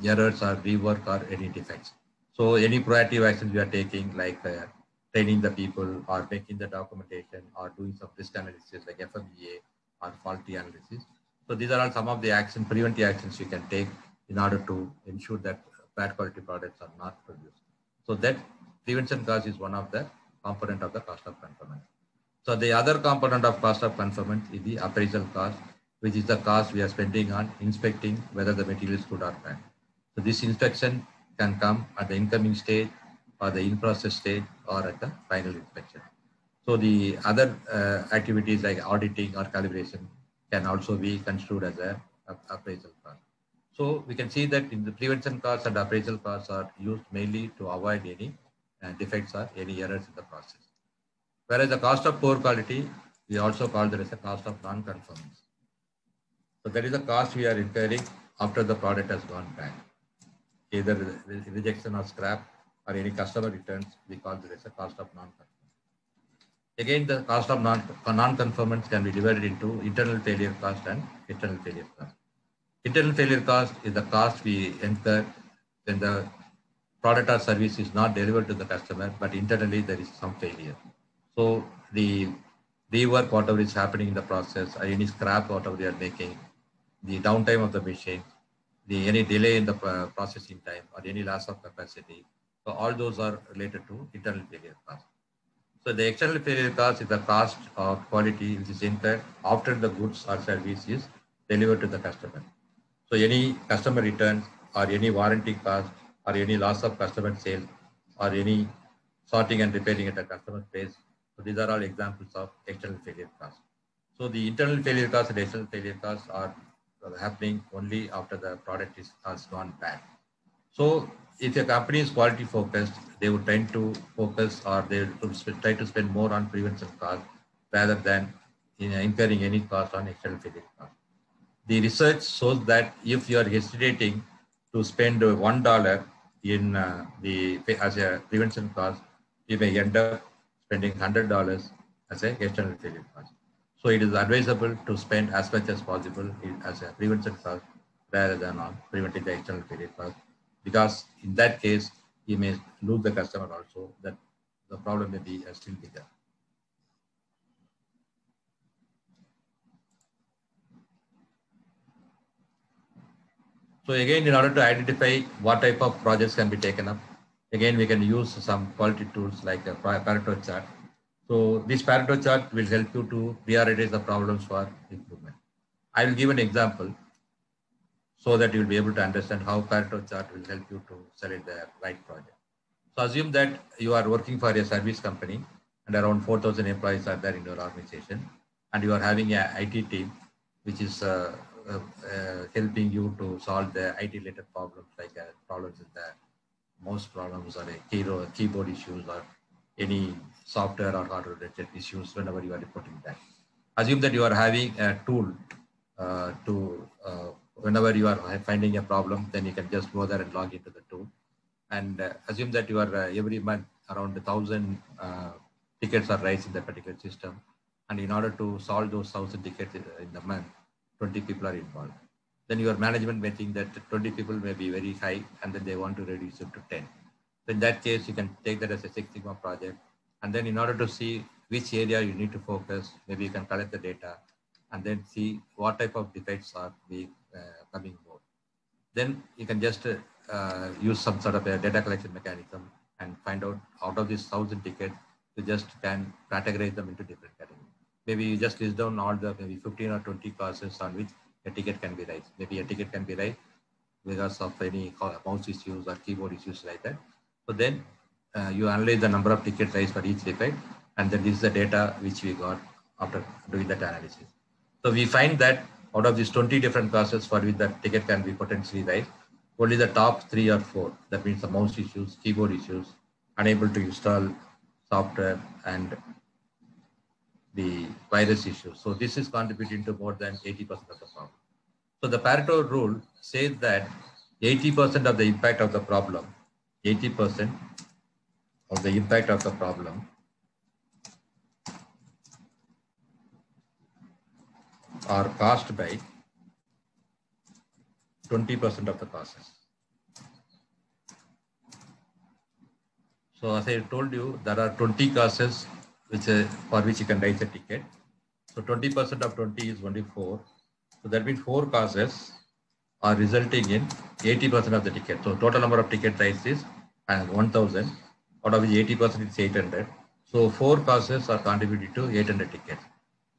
[SPEAKER 1] errors or rework or any defects. So any proactive actions we are taking, like training the people or making the documentation or doing some risk analysis like FMEA or faulty analysis. So these are all some of the actions, preventive actions you can take in order to ensure that bad quality products are not produced. So that prevention cost is one of the component of the cost of conformance. So the other component of cost of conformance is the appraisal cost, which is the cost we are spending on inspecting whether the material is good or bad. So this inspection can come at the incoming stage or the in-process stage or at the final inspection. So the other activities like auditing or calibration can also be construed as a appraisal cost. So we can see that in the prevention costs and appraisal costs are used mainly to avoid any defects or any errors in the process. Whereas the cost of poor quality, we also call that as a cost of non-conformance. So that is the cost we are incurring after the product has gone bad. Either rejection or scrap or any customer returns, we call that as a cost of non-conformance. Again, the cost of non-conformance can be divided into internal failure cost and external failure cost. Internal failure cost is the cost we incur when the product or service is not delivered to the customer, but internally there is some failure. So the rework, whatever is happening in the process, or any scrap, whatever they are making, the downtime of the machine, any delay in the processing time, or any loss of capacity. So all those are related to internal failure cost. So the external failure cost is the cost of quality which is incurred after the goods or service is delivered to the customer. So any customer returns or any warranty cost or any loss of customer sales or any sorting and repairing at a customer place. So these are all examples of external failure costs. So the internal failure costs and external failure costs are happening only after the product has gone bad. So if a company is quality focused, they would tend to focus or they would try to spend more on prevention costs rather than incurring any cost on external failure costs. The research shows that if you are hesitating to spend $1 in as a prevention cost, you may end up spending $100 as a external failure cost. So it is advisable to spend as much as possible as a prevention cost rather than on preventing the external failure cost, because in that case you may lose the customer also. That the problem may be still bigger. So again, in order to identify what type of projects can be taken up, again, we can use some quality tools like a Pareto chart. So this Pareto chart will help you to prioritize the problems for improvement. I will give an example so that you will be able to understand how Pareto chart will help you to select the right project. So assume that you are working for a service company and around 4,000 employees are there in your organization, and you are having an IT team which is helping you to solve the IT-related problems like problems with the mouse problems or keyboard issues or any software or hardware-related issues whenever you are reporting that. Assume that you are having a tool whenever you are finding a problem, then you can just go there and log into the tool. And assume that you are every month around 1,000 tickets are raised in that particular system. And in order to solve those 1,000 tickets in the month, 20 people are involved. Then your management may think that 20 people may be very high and then they want to reduce it to 10. So in that case, you can take that as a Six Sigma project. And then in order to see which area you need to focus, maybe you can collect the data and then see what type of defects are coming more. Then you can just use some sort of a data collection mechanism and find out of these 1,000 tickets, you just can categorize them into different categories. Maybe you just list down all the maybe 15 or 20 causes on which a ticket can be raised. Maybe a ticket can be raised because of any mouse issues or keyboard issues like that. So then you analyze the number of tickets raised for each defect, and then this is the data which we got after doing that analysis. So we find that out of these 20 different causes for which the ticket can be potentially raised, only the top 3 or 4, that means the mouse issues, keyboard issues, unable to install software, and the virus issues. So this is contributing to more than 80% of the problem. So the Pareto rule says that 80% of the impact of the problem, 80% of the impact of the problem are caused by 20% of the causes. So as I told you, there are 20 causes for which you can raise a ticket. So 20% of 20 is only 4. So that means 4 causes are resulting in 80% of the ticket. So total number of ticket raised is 1,000, out of which 80% is 800. So 4 causes are contributing to 800 tickets.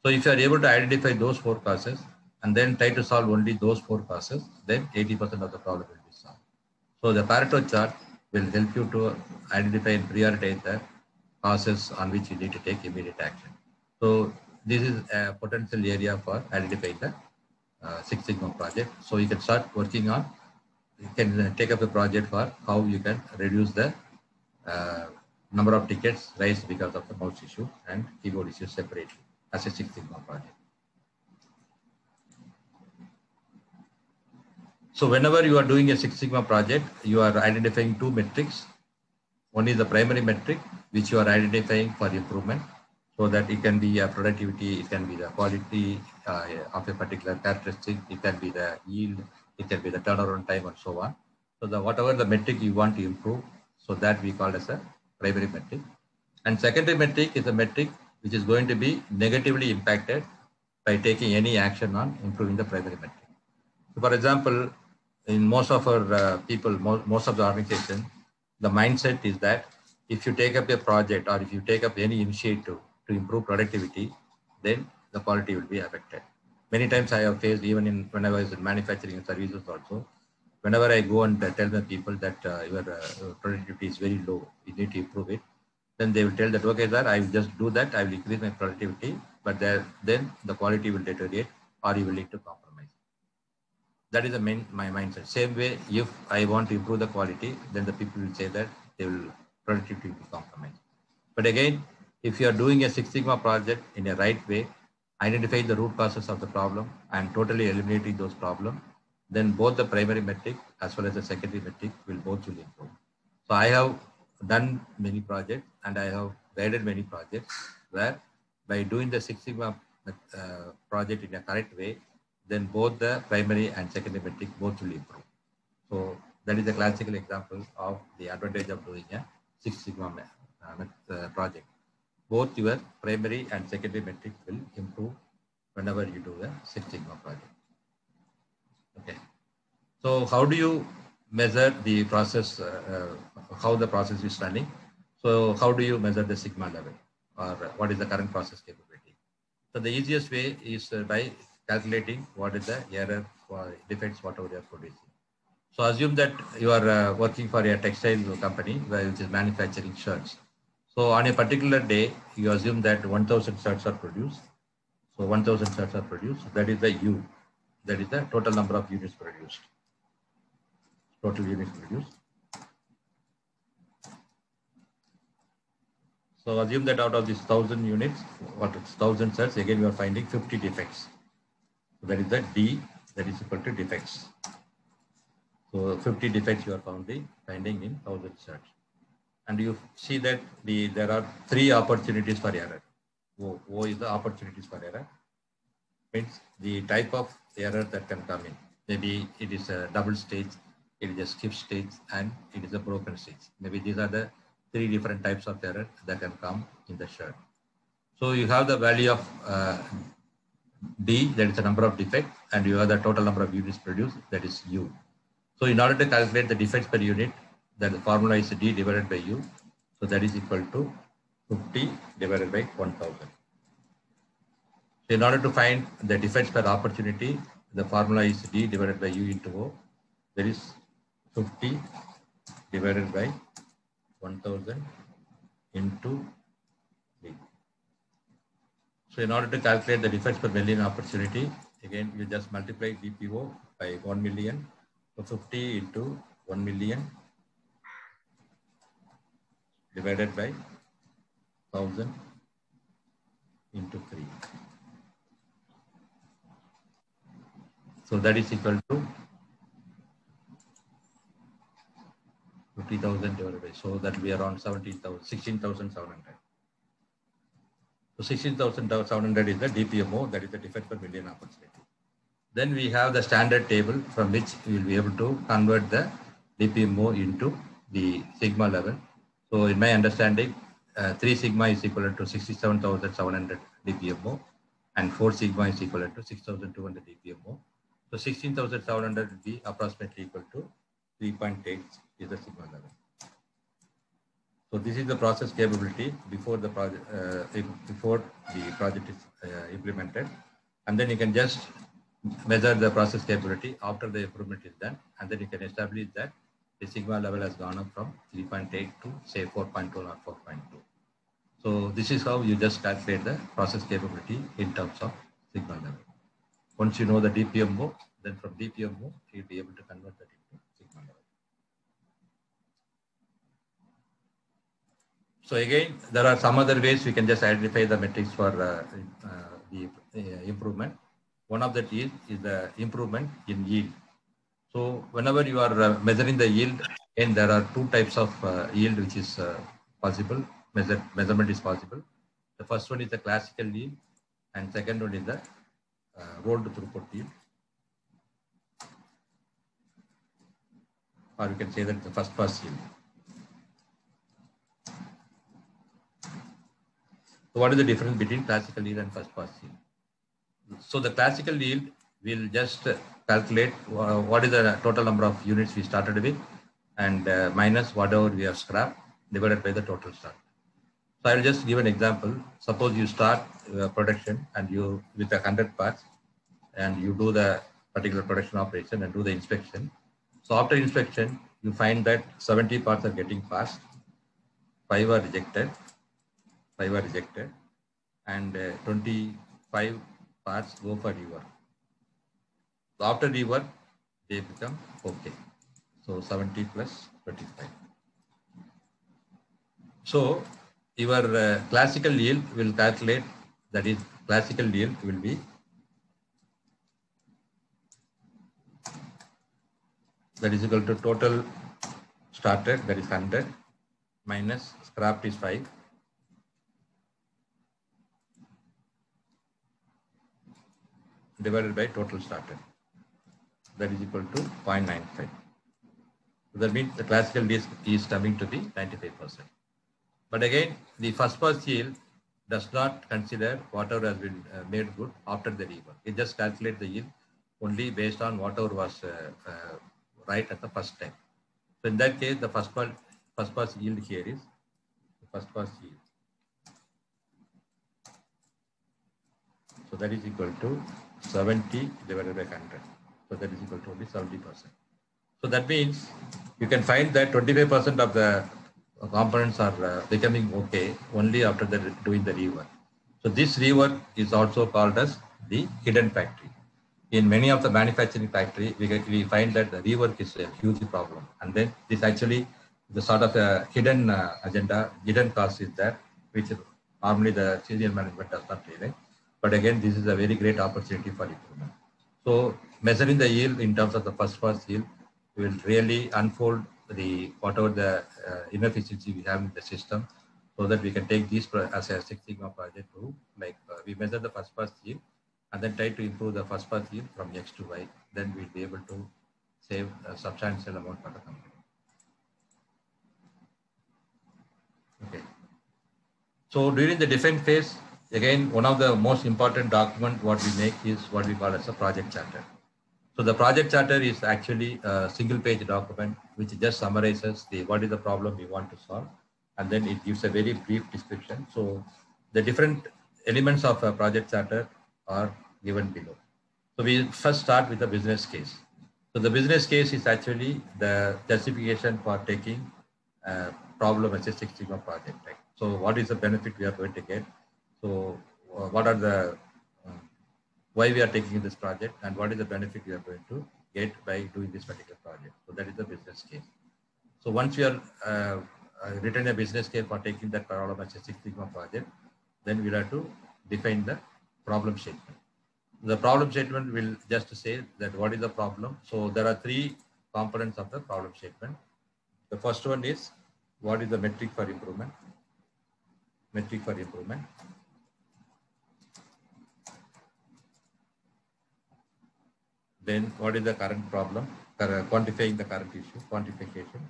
[SPEAKER 1] So if you are able to identify those 4 causes and then try to solve only those 4 causes, then 80% of the problem will be solved. So the Pareto chart will help you to identify and prioritize the causes on which you need to take immediate action. So this is a potential area for identifying the Six Sigma project. So you can start working on, you can take up a project for how you can reduce the number of tickets raised because of the mouse issue and keyboard issues separately as a Six Sigma project. So whenever you are doing a Six Sigma project, you are identifying 2 metrics. One is the primary metric, which you are identifying for improvement, so that it can be a productivity, it can be the quality of a particular characteristic, it can be the yield, it can be the turnaround time, and so on. So whatever the metric you want to improve, so that we call as a primary metric. And secondary metric is a metric which is going to be negatively impacted by taking any action on improving the primary metric. So for example, in most of our people, most of the organization, the mindset is that if you take up a project or if you take up any initiative to improve productivity, then the quality will be affected. Many times I have faced, even when I was in manufacturing and services also, whenever I go and tell the people that your productivity is very low, you need to improve it, then they will tell that, okay, sir, I will just do that, I will increase my productivity, but then the quality will deteriorate or you will need to compromise. That is my mindset. Same way, if I want to improve the quality, then the people will say that productivity will be compromised. But again, if you are doing a Six Sigma project in a right way, identifying the root causes of the problem and totally eliminating those problems, then both the primary metric as well as the secondary metric will both improve. So I have done many projects and I have guided many projects where by doing the Six Sigma project in a correct way, then both the primary and secondary metric both will improve. So that is a classical example of the advantage of doing a Six Sigma project. Both your primary and secondary metric will improve whenever you do a Six Sigma project. Okay. So how do you measure the process, how the process is running? So how do you measure the Sigma level, or what is the current process capability? So the easiest way is by calculating what is the error or defects, whatever you are producing. So assume that you are working for a textile company which is manufacturing shirts. So on a particular day, you assume that 1,000 shirts are produced. So 1,000 shirts are produced. That is the U. That is the total number of units produced. Total units produced. So assume that out of these 1,000 units, 1,000 shirts, again you are finding 50 defects. So that is the D, that is equal to defects. So 50 defects you are finding in 1,000 shirts. And you see that there are 3 opportunities for error. O is the opportunities for error. Means the type of error that can come in. Maybe it is a double stage, it is a skip stage, and it is a broken stage. Maybe these are the 3 different types of error that can come in the shirt. So you have the value of D, that is the number of defects, and you have the total number of units produced, that is U. So in order to calculate the defects per unit, that the formula is D divided by U. So that is equal to 50 divided by 1000. So in order to find the defense per opportunity, the formula is D divided by U into O. That is 50 divided by 1000 into D. So in order to calculate the defense per million opportunity, again, you just multiply DPO by 1 million. So 50 into 1 million divided by 1000 into 3. So that is equal to 50,000 divided by, so that will be around 16,700. So 16,700 is the DPMO, that is the defense per million opportunity. Then we have the standard table from which we will be able to convert the DPMO into the sigma level. So in my understanding, 3 sigma is equivalent to 67,700 DPMO and 4 sigma is equivalent to 6,200 DPMO. So 16,700 will be approximately equal to 3.8 is the sigma level. So this is the process capability before the project is implemented, and then you can just measure the process capability after the improvement is done, and then you can establish that the sigma level has gone up from 3.8 to say 4.1 or 4.2. So this is how you just calculate the process capability in terms of sigma level. Once you know the DPMO, then from DPMO you'll be able to convert that into sigma level. So again, there are some other ways we can just identify the metrics for the improvement. One of that is the improvement in yield. So whenever you are measuring the yield, and there are 2 types of yield which is possible, measurement is possible. The first one is the classical yield, and second one is the rolled throughput yield. Or you can say that the first pass yield. So what is the difference between classical yield and first pass yield? So the classical yield will just calculate what is the total number of units we started with and minus whatever we have scrapped divided by the total start. So I'll just give an example. Suppose you start production and you with 100 parts and you do the particular production operation and do the inspection. So after inspection, you find that 70 parts are getting passed, 5 are rejected, and 25 parts go for rework. So after rework, they become okay. So 70 plus 25. So your classical yield will calculate, that is classical yield will be that is equal to total started, that is 100, minus scrapped is 5, divided by total started, that is equal to 0.95. So that means the classical yield is coming to be 95%. But again, the first pass yield does not consider whatever has been made good after the rework. It just calculates the yield only based on whatever was right at the first time. So in that case, the first pass yield here is the first pass yield. So that is equal to 70 divided by 100. So that is equal to only 70%. So that means you can find that 25% of the components are becoming okay only after doing the rework. So this rework is also called as the hidden factory. In many of the manufacturing factory, we find that the rework is a huge problem. And then this actually the sort of a hidden agenda, hidden cost is there, which normally the senior management does not realize. But again, this is a very great opportunity for improvement. So measuring the yield in terms of the first pass yield will really unfold the whatever the inefficiency we have in the system, so that we can take this as a Six Sigma project to we measure the first pass yield and then try to improve the first pass yield from X to Y. Then we'll be able to save a substantial amount for the company. Okay. So during the defense phase, again, one of the most important document what we make is what we call as a project charter. So the project charter is actually a single page document which just summarizes what is the problem we want to solve, and then it gives a very brief description. So the different elements of a project charter are given below. So we first start with the business case. So the business case is actually the justification for taking a problem as a Six Sigma project. Right? So what is the benefit we are going to get? So what are the why we are taking this project and what is the benefit we are going to get by doing this particular project. So that is the business case. So once you are written a business case for taking that problem as a Six Sigma project, then we'll have to define the problem statement. The problem statement will just say that what is the problem. So there are three components of the problem statement. The first one is what is the metric for improvement. Metric for improvement. Then what is the current problem? Quantifying the current issue, quantification.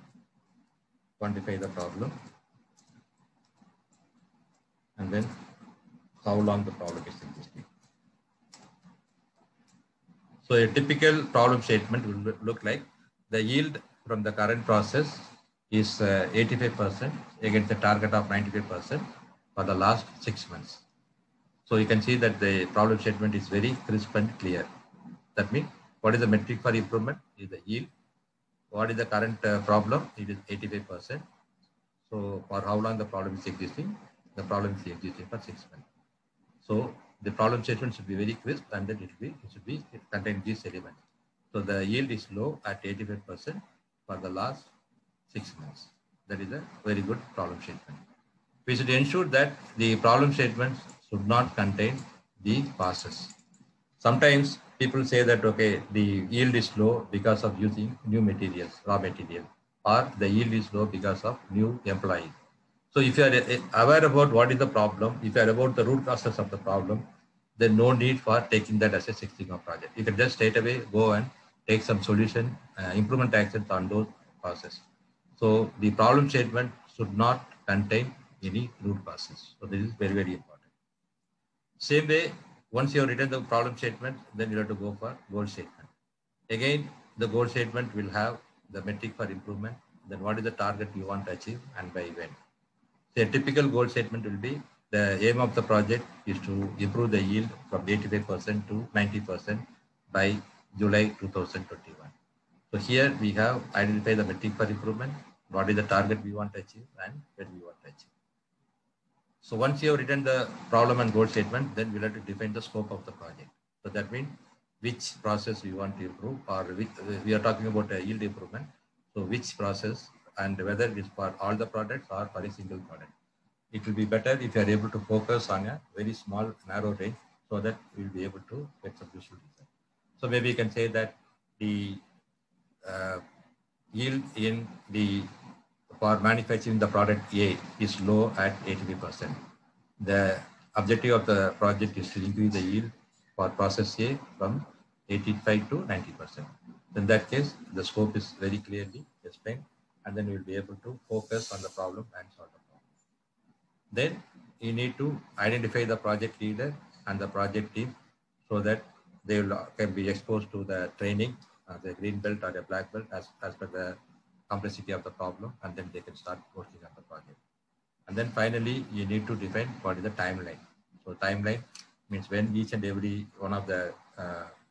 [SPEAKER 1] Quantify the problem. And then how long the problem is existing. So a typical problem statement will look like the yield from the current process is 85% against the target of 95% for the last 6 months. So you can see that the problem statement is very crisp and clear. That means what is the metric for improvement is the yield. What is the current problem? It is 85%. So for how long the problem is existing? The problem is existing for 6 months. So the problem statement should be very crisp, and then it should contain these elements. So the yield is low at 85% for the last 6 months. That is a very good problem statement. We should ensure that the problem statements should not contain the causes. Sometimes people say that, okay, the yield is low because of using new materials, raw material, or the yield is low because of new employees. So if you are aware about what is the problem, if you are about the root causes of the problem, then no need for taking that as a Six Sigma project. You can just straight away go and take some solution, implement actions on those causes. So the problem statement should not contain any root causes. So this is very, very important. Same way, once you have written the problem statement, then you have to go for goal statement. Again, the goal statement will have the metric for improvement, then what is the target you want to achieve and by when. So a typical goal statement will be the aim of the project is to improve the yield from 85% to 90% by July 2021. So here we have identified the metric for improvement, what is the target we want to achieve and when we want to achieve. So once you have written the problem and goal statement, then we'll have to define the scope of the project. So that means which process we want to improve, or we are talking about a yield improvement. So which process and whether it is for all the products or for a single product. It will be better if you are able to focus on a very small, narrow range so that we will be able to get some useful result. So maybe you can say that the yield in the for manufacturing the product A is low at 85%. The objective of the project is to increase the yield for process A from 85 to 90%. In that case, the scope is very clearly explained, and then we'll be able to focus on the problem and solve the problem. Then you need to identify the project leader and the project team so that they can be exposed to the training, the green belt or the black belt as per the complexity of the problem, and then they can start working on the project. And then finally, you need to define what is the timeline. So timeline means when each and every one of the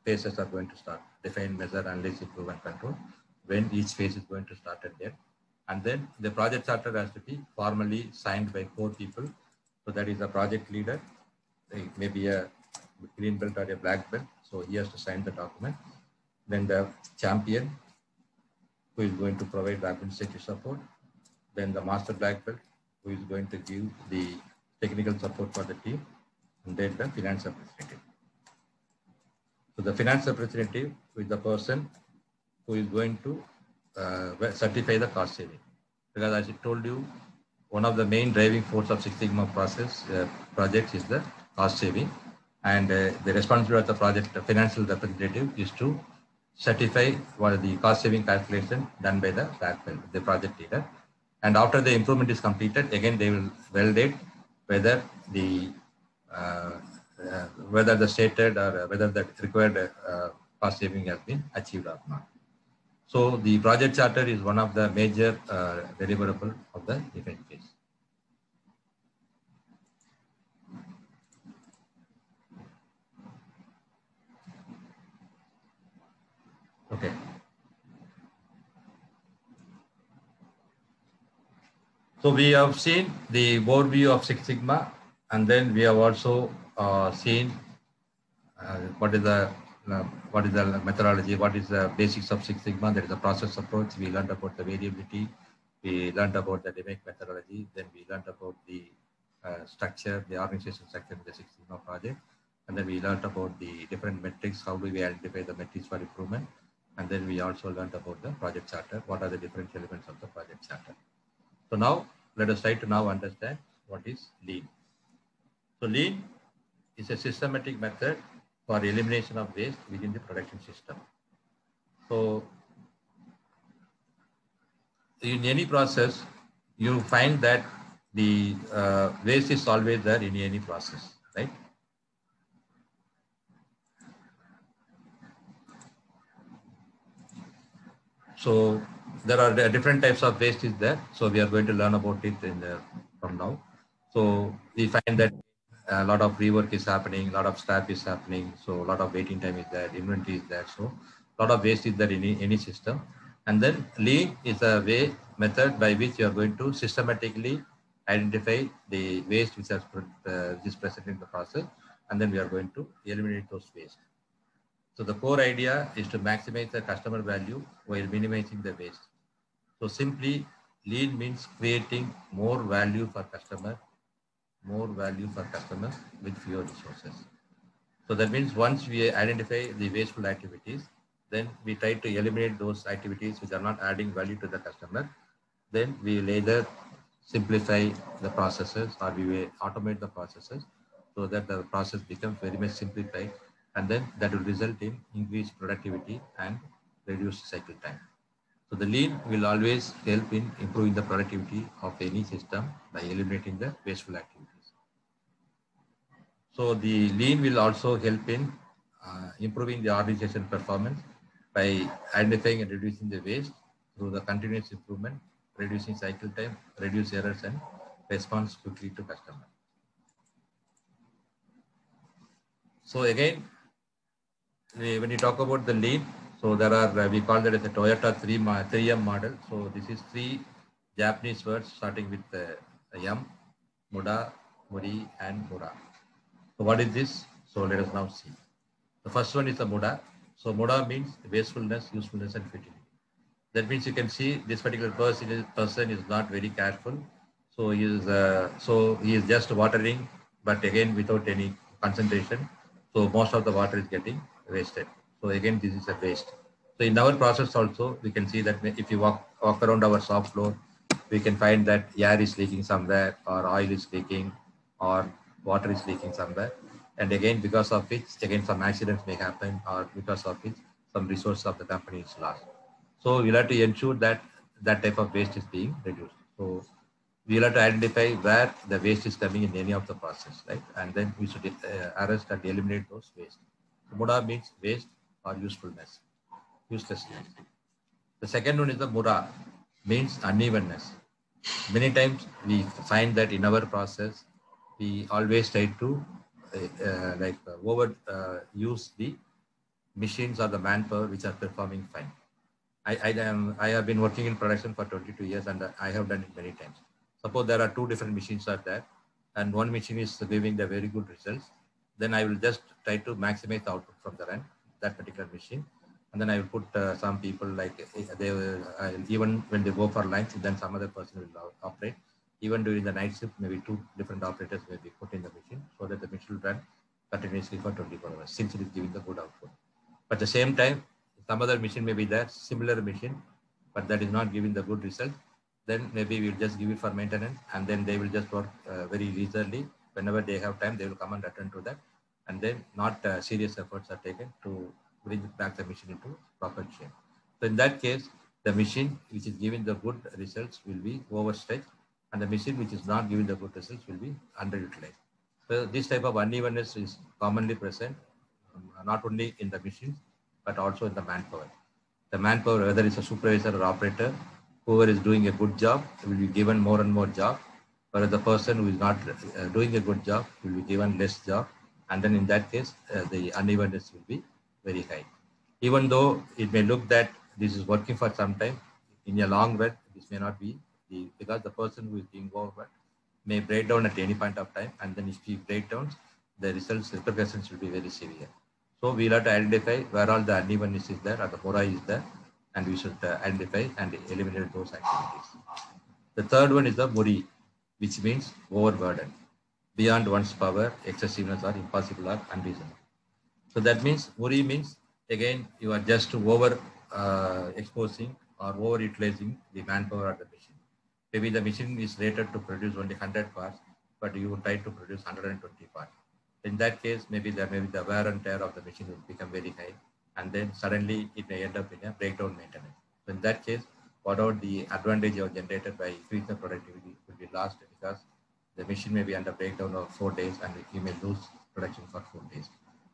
[SPEAKER 1] phases are going to start. Define, measure, analyze, improve, and control. When each phase is going to start at there. And then the project charter has to be formally signed by 4 people. So that is the project leader, maybe a green belt or a black belt. So he has to sign the document. Then the champion, who is going to provide the administrative support. Then the master black belt, who is going to give the technical support for the team. And then the finance representative. So the finance representative is the person who is going to certify the cost saving. Because as I told you, one of the main driving force of Six Sigma process projects is the cost saving. And the responsibility of the project, the financial representative, is to certify what the cost saving calculation done by the black belt, the project leader. And after the improvement is completed, again they will validate whether the stated or whether the required cost saving has been achieved or not. So the project charter is one of the major deliverable of the defense phase. Okay. So we have seen the overview of Six Sigma, and then we have also seen what is the methodology, what is the basics of Six Sigma. There is a process approach. We learned about the variability. We learned about the DMAIC methodology. Then we learned about the structure, the organization structure of the Six Sigma project. And then we learned about the different metrics. How do we identify the metrics for improvement? And then we also learned about the project charter. What are the different elements of the project charter? So now let us try to now understand what is lean. So lean is a systematic method for elimination of waste within the production system. So in any process, you find that the waste is always there in any process, right? So there are different types of waste is there. So we are going to learn about it from now. So we find that a lot of rework is happening, a lot of scrap is happening. So a lot of waiting time is there, inventory is there. So a lot of waste is there in any system. And then lean is a method by which you are going to systematically identify the waste which is present in the process. And then we are going to eliminate those waste. So the core idea is to maximize the customer value while minimizing the waste. So simply lean means creating more value for customer with fewer resources. So that means once we identify the wasteful activities, then we try to eliminate those activities which are not adding value to the customer. Then we will either simplify the processes or we will automate the processes so that the process becomes very much simplified, and then that will result in increased productivity and reduced cycle time. So the lean will always help in improving the productivity of any system by eliminating the wasteful activities. So the lean will also help in improving the organization performance by identifying and reducing the waste through the continuous improvement, reducing cycle time, reduce errors, and response quickly to customer. So again, when you talk about the lean, so there are, we call that as a Toyota 3M model. So this is 3 Japanese words starting with M, Muda, Muri, and Mura. So what is this? So let us now see. The first one is the Muda. So Muda means wastefulness, usefulness, and futility. That means you can see this particular person is not very careful. So he is just watering, but again without any concentration. So most of the water is getting wasted. So again, this is a waste. So in our process also, we can see that if you walk around our shop floor, we can find that air is leaking somewhere, or oil is leaking, or water is leaking somewhere. And again, because of which, again, some accidents may happen, or because of which some resource of the company is lost. So we'll have to ensure that that type of waste is being reduced. So we'll have to identify where the waste is coming in any of the process, right? And then we should arrest and eliminate those waste. So Muda means waste or usefulness, uselessness. The second one is the Mura, means unevenness. Many times we find that in our process, we always try to use the machines or the manpower which are performing fine. I have been working in production for 22 years and I have done it many times. Suppose there are 2 different machines are there and one machine is giving the very good results. Then I will just try to maximize the output from the run, that particular machine. And then I will put some people like they will, even when they go for lunch, then some other person will operate. Even during the night shift, maybe 2 different operators may be put in the machine so that the machine will run continuously for 24 hours since it is giving the good output. But at the same time, some other machine may be there, similar machine, but that is not giving the good result. Then maybe we'll just give it for maintenance and then they will just work very leisurely. Whenever they have time, they will come and attend to that. And then not serious efforts are taken to bring back the machine into proper shape. So in that case, the machine which is giving the good results will be overstretched and the machine which is not giving the good results will be underutilized. So this type of unevenness is commonly present, not only in the machines, but also in the manpower. The manpower, whether it's a supervisor or operator, whoever is doing a good job will be given more and more job, whereas the person who is not doing a good job will be given less job, and then in that case, the unevenness will be very high. Even though it may look that this is working for some time, in a long run, this may not be because the person who is being overworked may break down at any point of time, and then if he breaks down, the results repercussions will be very severe. So we'll have to identify where all the unevenness is there or the mora is there, and we should identify and eliminate those activities. The third one is the muri, which means overburden, beyond one's power, excessiveness, or impossible or unreasonable. So that means muri means again you are just over exposing or over utilizing the manpower of the machine. Maybe the machine is rated to produce only 100 parts, but you try to produce 120 parts. In that case, maybe the wear and tear of the machine will become very high, and then suddenly it may end up in a breakdown maintenance. So in that case, whatever the advantage you have generated by increasing the productivity will be lost because the machine may be under breakdown of 4 days, and you may lose production for 4 days.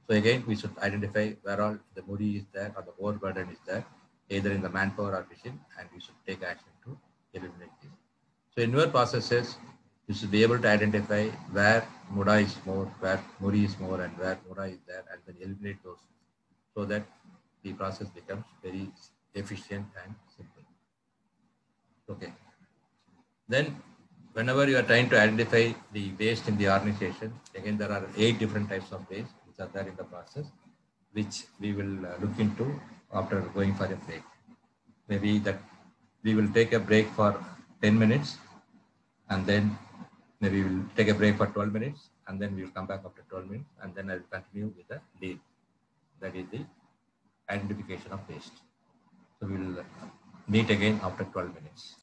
[SPEAKER 1] So again, we should identify where all the muri is there or the overburden is there, either in the manpower or machine, and we should take action to eliminate this. So in your processes, you should be able to identify where muda is more, where muri is more, and where mura is there, and then eliminate those so that the process becomes very efficient and simple. Okay. Then whenever you are trying to identify the waste in the organization, again, there are 8 different types of waste which are there in the process, which we will look into after going for a break. Maybe that we will take a break for 10 minutes, and then maybe we'll take a break for 12 minutes, and then we'll come back after 12 minutes, and then I will continue with the lead. That is the identification of waste. So we'll meet again after 12 minutes.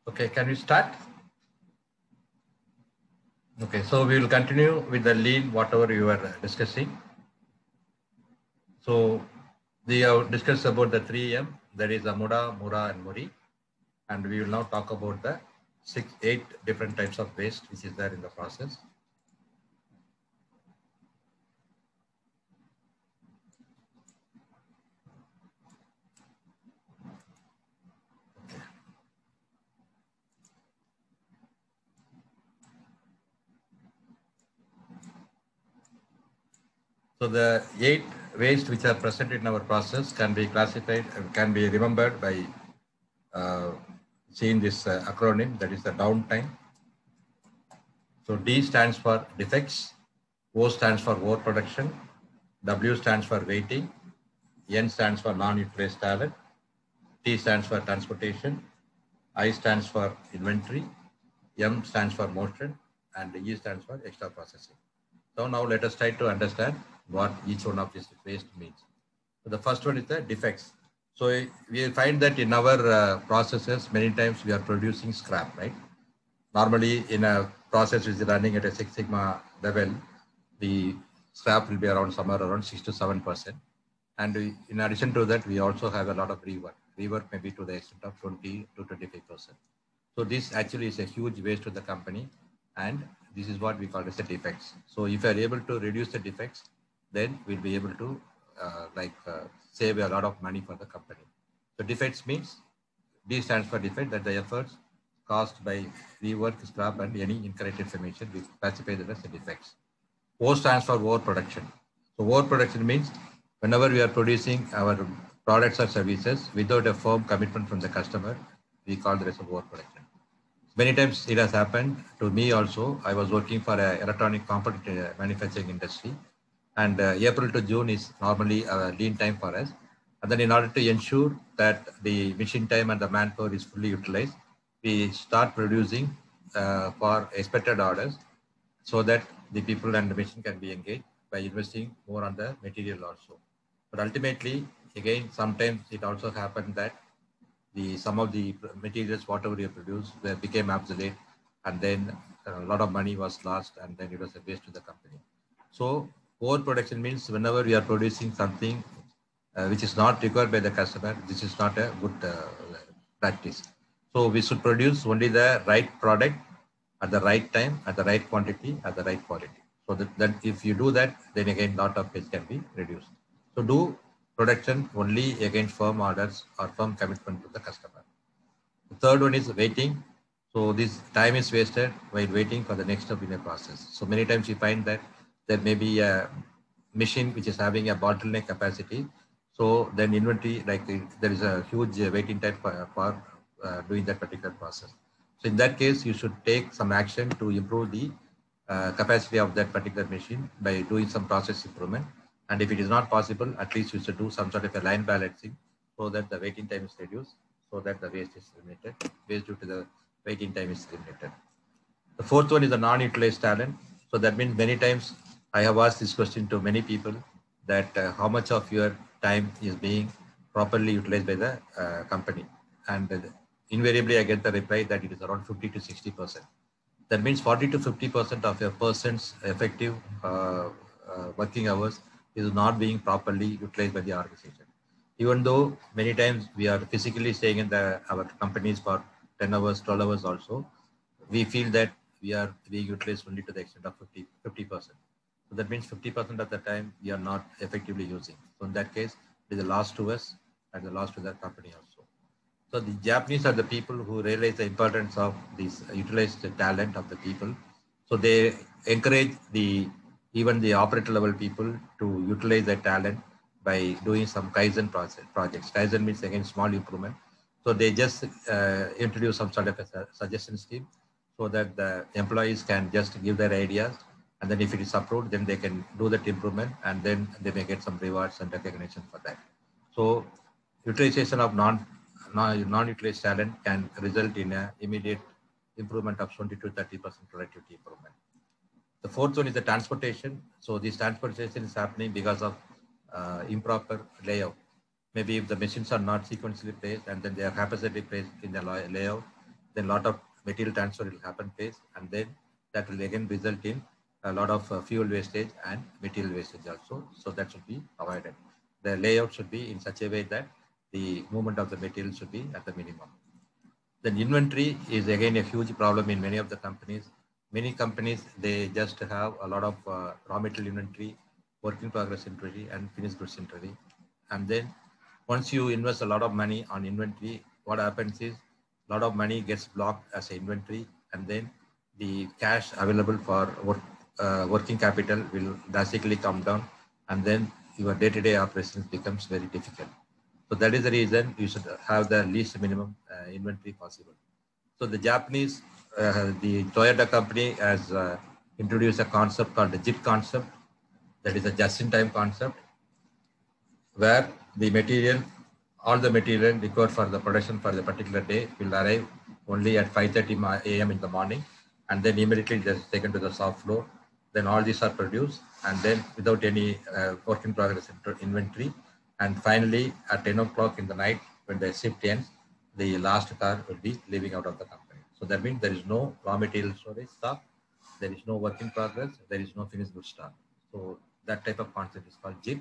[SPEAKER 1] Okay, can we start? Okay, so we will continue with the lean, whatever you were discussing. So we have discussed about the 3M, that is Muda, Mura, and Muri. And we will now talk about the 8 different types of waste which is there in the process. So the 8 waste which are present in our process can be classified, can be remembered by uh, seeing this acronym, that is the downtime. So D stands for defects, O stands for overproduction, W stands for waiting, N stands for non-utilized talent, T stands for transportation, I stands for inventory, M stands for motion, and E stands for extra processing. So now let us try to understand what each one of these waste means. So the first one is the defects. So we find that in our processes, many times we are producing scrap, right? Normally in a process which is running at a Six Sigma level, the scrap will be around somewhere around 6 to 7%. And in addition to that, we also have a lot of rework. Rework may be to the extent of 20 to 25%. So this actually is a huge waste to the company. And this is what we call as the defects. So if you are able to reduce the defects, then we'll be able to save a lot of money for the company. So defects means D stands for defect, that the efforts caused by rework, scrap, and any incorrect information, we classify them as the defects. O stands for overproduction. So overproduction means whenever we are producing our products or services without a firm commitment from the customer, we call this as overproduction. Many times it has happened to me also. I was working for an electronic component manufacturing industry, and April to June is normally a lean time for us. And then in order to ensure that the machine time and the manpower is fully utilized, we start producing for expected orders so that the people and the machine can be engaged by investing more on the material also. But ultimately, again, sometimes it also happened that some of the materials, whatever you produce, they became obsolete, and then a lot of money was lost, and then it was a waste to the company. So overproduction means whenever we are producing something which is not required by the customer, this is not a good practice. So we should produce only the right product at the right time, at the right quantity, at the right quality. So that if you do that, then again, lot of waste can be reduced. So do production only against firm orders or firm commitment to the customer. The third one is waiting. So this time is wasted while waiting for the next step in a process. So many times you find that there may be a machine which is having a bottleneck capacity. So then inventory, there is a huge waiting time for doing that particular process. So in that case, you should take some action to improve the capacity of that particular machine by doing some process improvement. And if it is not possible, at least you should do some sort of a line balancing so that the waiting time is reduced, so that the waste is limited. Waste due to the waiting time is limited. The fourth one is the non-utilized talent. So that means many times I have asked this question to many people that how much of your time is being properly utilized by the company. And invariably I get the reply that it is around 50 to 60%. That means 40 to 50% of a person's effective working hours is not being properly utilized by the organization. Even though many times we are physically staying in our companies for 10 hours, 12 hours also, we feel that we are being utilized only to the extent of 50%. So that means 50% of the time we are not effectively using. So in that case, it is a loss to us and the loss to the company also. So the Japanese are the people who realize the importance of this utilized talent of the people. So they encourage even the operator level people to utilize their talent by doing some Kaizen projects. Kaizen means again small improvement. So they just introduce some sort of a suggestion scheme so that the employees can just give their ideas, and then if it is approved, then they can do that improvement, and then they may get some rewards and recognition for that. So utilization of non-utilized talent can result in an immediate improvement of 20 to 30% productivity improvement. The fourth one is the transportation. So this transportation is happening because of improper layout. Maybe if the machines are not sequentially placed and then they are haphazardly placed in the layout, then a lot of material transfer will happen place, and then that will again result in a lot of fuel wastage and material wastage also. So that should be avoided. The layout should be in such a way that the movement of the material should be at the minimum. Then inventory is again a huge problem in many of the companies. Many companies, they just have a lot of raw material inventory, work in progress inventory, and finished goods inventory. And then once you invest a lot of money on inventory, what happens is a lot of money gets blocked as inventory, and then the cash available for working capital will drastically come down, and then your day-to-day operations becomes very difficult. So that is the reason you should have the least minimum inventory possible. So the Japanese, the Toyota company has introduced a concept called the JIT concept, that is a just-in-time concept, where the material, all the material required for the production for the particular day will arrive only at 5:30 a.m. in the morning, and then immediately just taken to the shop floor. Then all these are produced, and then without any work in progress inventory. And finally, at 10 o'clock in the night, when the shift ends, the last car will be leaving out of the company. So that means there is no raw material storage stock, there is no work in progress, there is no finished goods stock. So that type of concept is called JIT,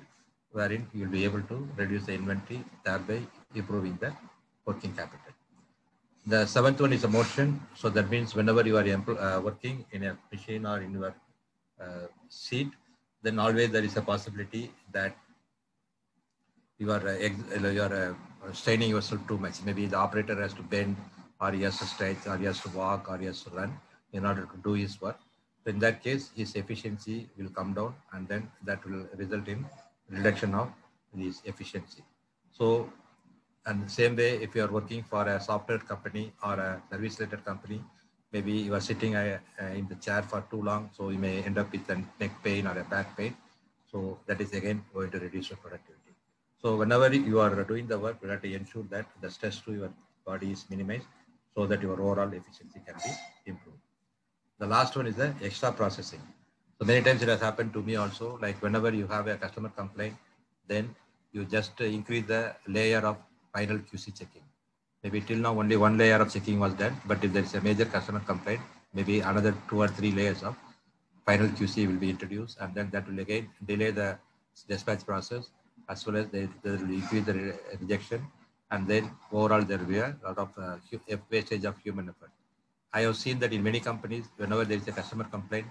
[SPEAKER 1] wherein you will be able to reduce the inventory, thereby improving the working capital. The seventh one is a motion. So that means whenever you are working in a machine or in your seat, then always there is a possibility that you are straining yourself too much. Maybe the operator has to bend, or he has to stretch, or he has to walk, or he has to run in order to do his work. So in that case, his efficiency will come down, and then that will result in reduction of his efficiency. So, and the same way, if you are working for a software company or a service-related company, maybe you are sitting in the chair for too long, so you may end up with a neck pain or a back pain. So that is again going to reduce your productivity. So whenever you are doing the work, you have to ensure that the stress to your body is minimized so that your overall efficiency can be improved. The last one is the extra processing. So many times it has happened to me also, like whenever you have a customer complaint, then you just increase the layer of final QC checking. Maybe till now only one layer of checking was done, but if there is a major customer complaint, maybe another 2 or 3 layers of final QC will be introduced, and then that will again delay the dispatch process, as well as they will increase the rejection, and then overall there will be a lot of wastage of human effort. I have seen that in many companies, whenever there is a customer complaint,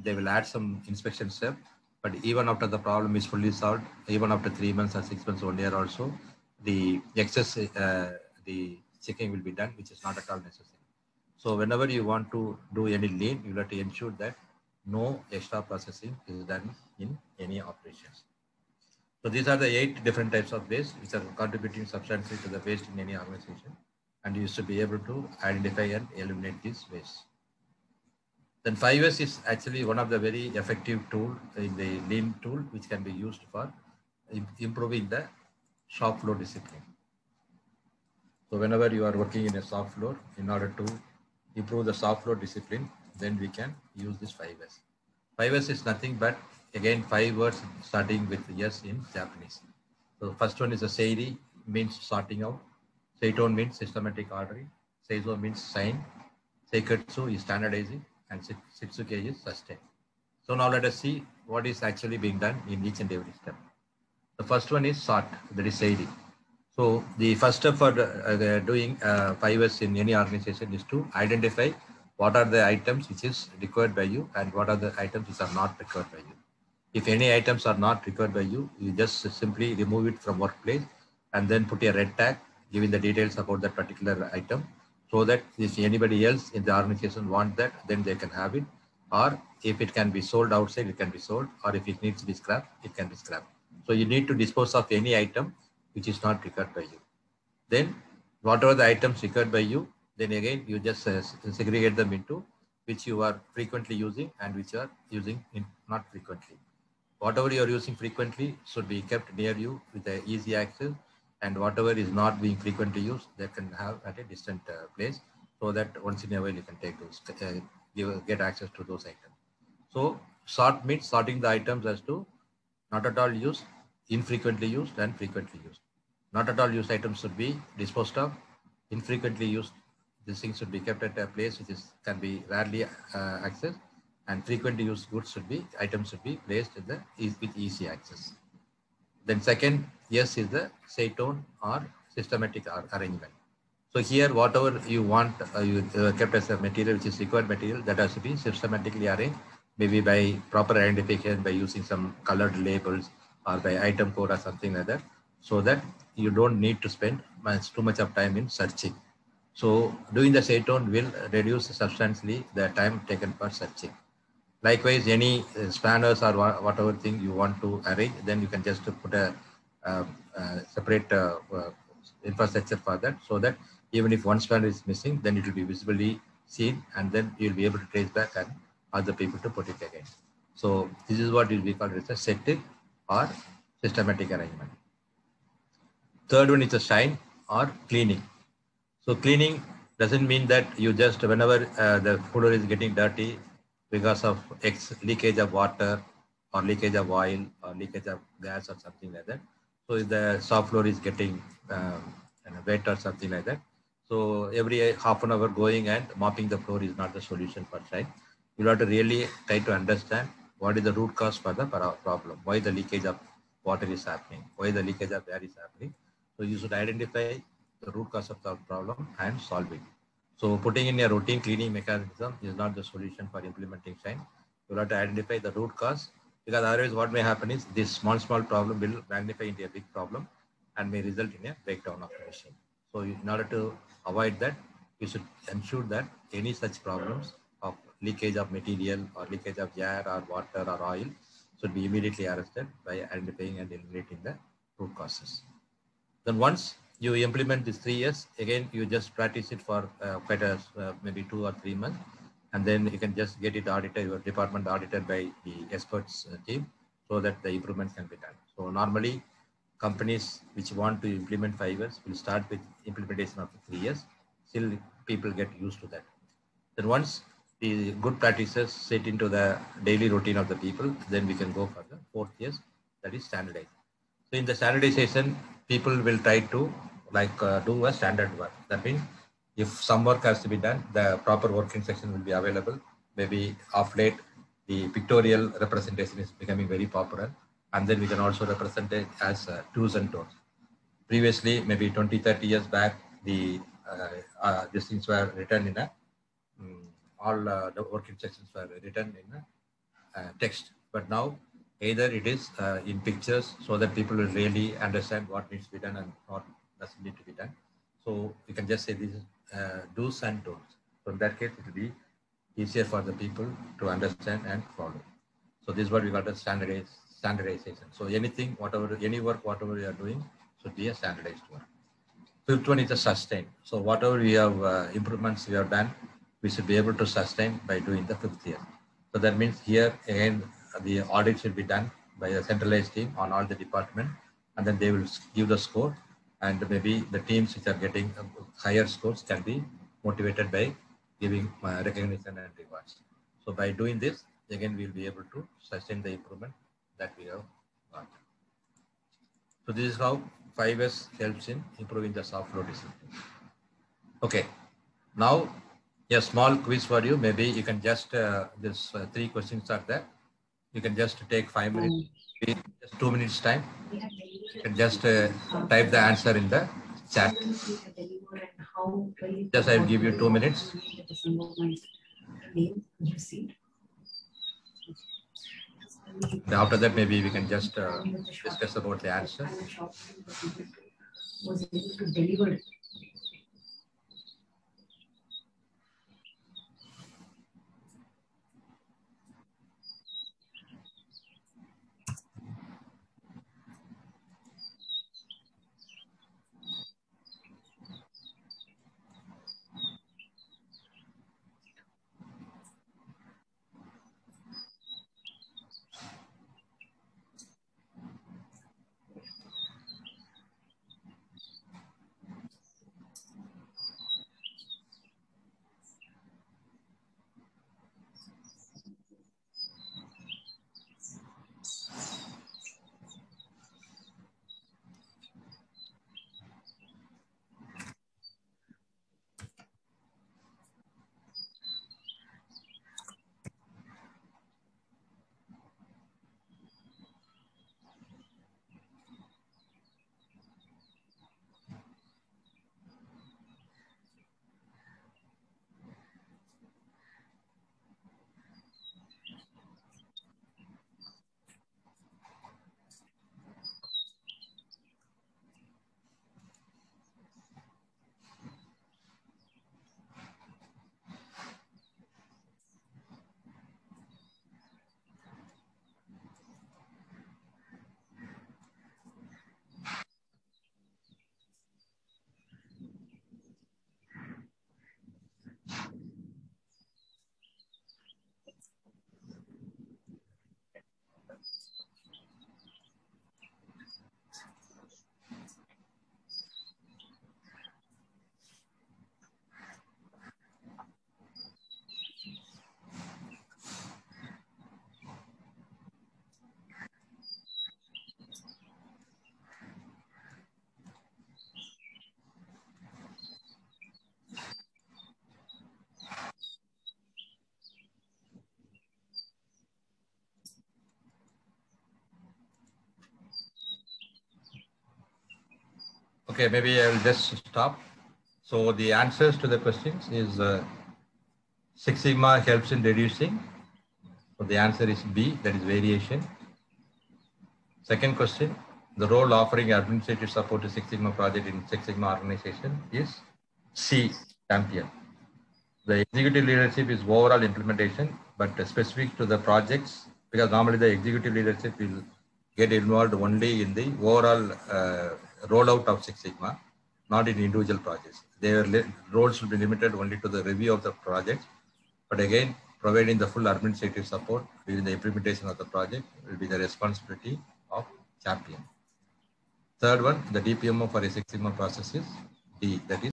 [SPEAKER 1] they will add some inspection step, but even after the problem is fully solved, even after 3 months or 6 months, 1 year also, the excess, the checking will be done, which is not at all necessary. So whenever you want to do any lean, you have to ensure that no extra processing is done in any operations. So these are the 8 different types of waste which are contributing substantially to the waste in any organization, and you should be able to identify and eliminate these waste. Then 5S is actually one of the very effective tool in the lean tool, which can be used for improving the shop floor discipline. So whenever you are working in a shop floor, in order to improve the shop floor discipline, then we can use this 5S. 5S is nothing but, again, 5 words starting with yes in Japanese. So the first one is a seiri, means sorting out. Seiton means systematic ordering. Seizo means sign. Seikatsu is standardizing, and Shitsuke is sustain. So now let us see what is actually being done in each and every step. The first one is sort, that is seiri. So the first step for doing 5S in any organization is to identify what are the items which is required by you and what are the items which are not required by you. If any items are not required by you, you just simply remove it from workplace and then put a red tag giving the details about that particular item, so that if anybody else in the organization want that, then they can have it. Or if it can be sold outside, it can be sold. Or if it needs to be scrapped, it can be scrapped. So you need to dispose of any item which is not required by you. Then whatever the items required by you, then again you just segregate them into which you are frequently using and which you are using not frequently. Whatever you are using frequently should be kept near you with a easy access, and whatever is not being frequently used, they can have at a distant place, so that once in a while you can take those, get access to those items. So sort means sorting the items as to not at all used, infrequently used, and frequently used. Not at all used items should be disposed of. Infrequently used, This thing should be kept at a place which can be rarely accessed, and frequently used goods items should be placed in with easy access. Then second, yes, is the say tone or systematic arrangement. So here, whatever you want, you kept as a material which is required material, that has to be systematically arranged, maybe by proper identification, by using some colored labels or by item code or something like that, so that you don't need to spend too much of time in searching. So doing the say tone will reduce substantially the time taken for searching. Likewise, any spanners or whatever thing you want to arrange, then you can just put a separate infrastructure for that, so that even if one spanner is missing, then it will be visibly seen, and then you'll be able to trace back and other people to put it again. So this is what will be called as a setting or systematic arrangement. Third one is a shine or cleaning. So cleaning doesn't mean that you just, whenever the floor is getting dirty because of leakage of water or leakage of oil or leakage of gas or something like that. So if the soft floor is getting wet or something like that, so every half an hour going and mopping the floor is not the solution for shine. You have to really try to understand what is the root cause for the problem, why the leakage of water is happening, why the leakage of air is happening. So you should identify the root cause of the problem and solve it. So putting in a routine cleaning mechanism is not the solution for implementing shine. You have to identify the root cause, because otherwise what may happen is this small problem will magnify into a big problem and may result in a breakdown of the machine. So in order to avoid that, you should ensure that any such problems of leakage of material or leakage of air or water or oil should be immediately arrested by identifying and eliminating the root causes. Then once you implement these 3 years, again, you just practice it for quite a maybe 2 or 3 months, and then you can just get it audited, your department audited by the experts team, so that the improvements can be done. So normally, companies which want to implement 5 years will start with implementation of 3 years. Still, people get used to that. Then once the good practices set into the daily routine of the people, then we can go for the 4th year, that is standardized. So in the standardization, people will try to do a standard work. That means if some work has to be done, the proper working section will be available. Maybe of late, the pictorial representation is becoming very popular. And then we can also represent it as do's and don'ts. Previously, maybe 20, 30 years back, these things were written in all the working sections were written in text. But now either it is in pictures, so that people will really understand what needs to be done and what doesn't need to be done. So you can just say this is do's and don'ts. So in that case, it will be easier for the people to understand and follow. So this is what we got as standardization. So anything, any work, whatever we are doing should be a standardized work. Fifth one is a sustain. So whatever we have improvements we have done, we should be able to sustain by doing the 5th year. So that means here again, the audit should be done by a centralized team on all the department, and then they will give the score, and maybe the teams which are getting higher scores can be motivated by giving recognition and rewards. So by doing this, again, we'll be able to sustain the improvement that we have got. So this is how 5S helps in improving the soft flow discipline. Okay, now a small quiz for you. Maybe you can just, this 3 questions are there. You can just take 5 minutes, just 2 minutes time. You can just type the answer in the chat. Just I'll give you 2 minutes. And after that, maybe we can just discuss about the answer.
[SPEAKER 2] Was able to deliver.
[SPEAKER 1] Okay, maybe I will just stop. So the answers to the questions is Six Sigma helps in reducing. So the answer is B, that is variation. Second question, the role offering administrative support to Six Sigma project in Six Sigma organization is C, champion. The executive leadership is overall implementation, but specific to the projects, because normally the executive leadership will get involved only in the overall rollout of Six Sigma, not in individual projects. Their roles will be limited only to the review of the project, but again, providing the full administrative support during the implementation of the project will be the responsibility of champion. Third one, the DPMO for a Six Sigma process is D, that is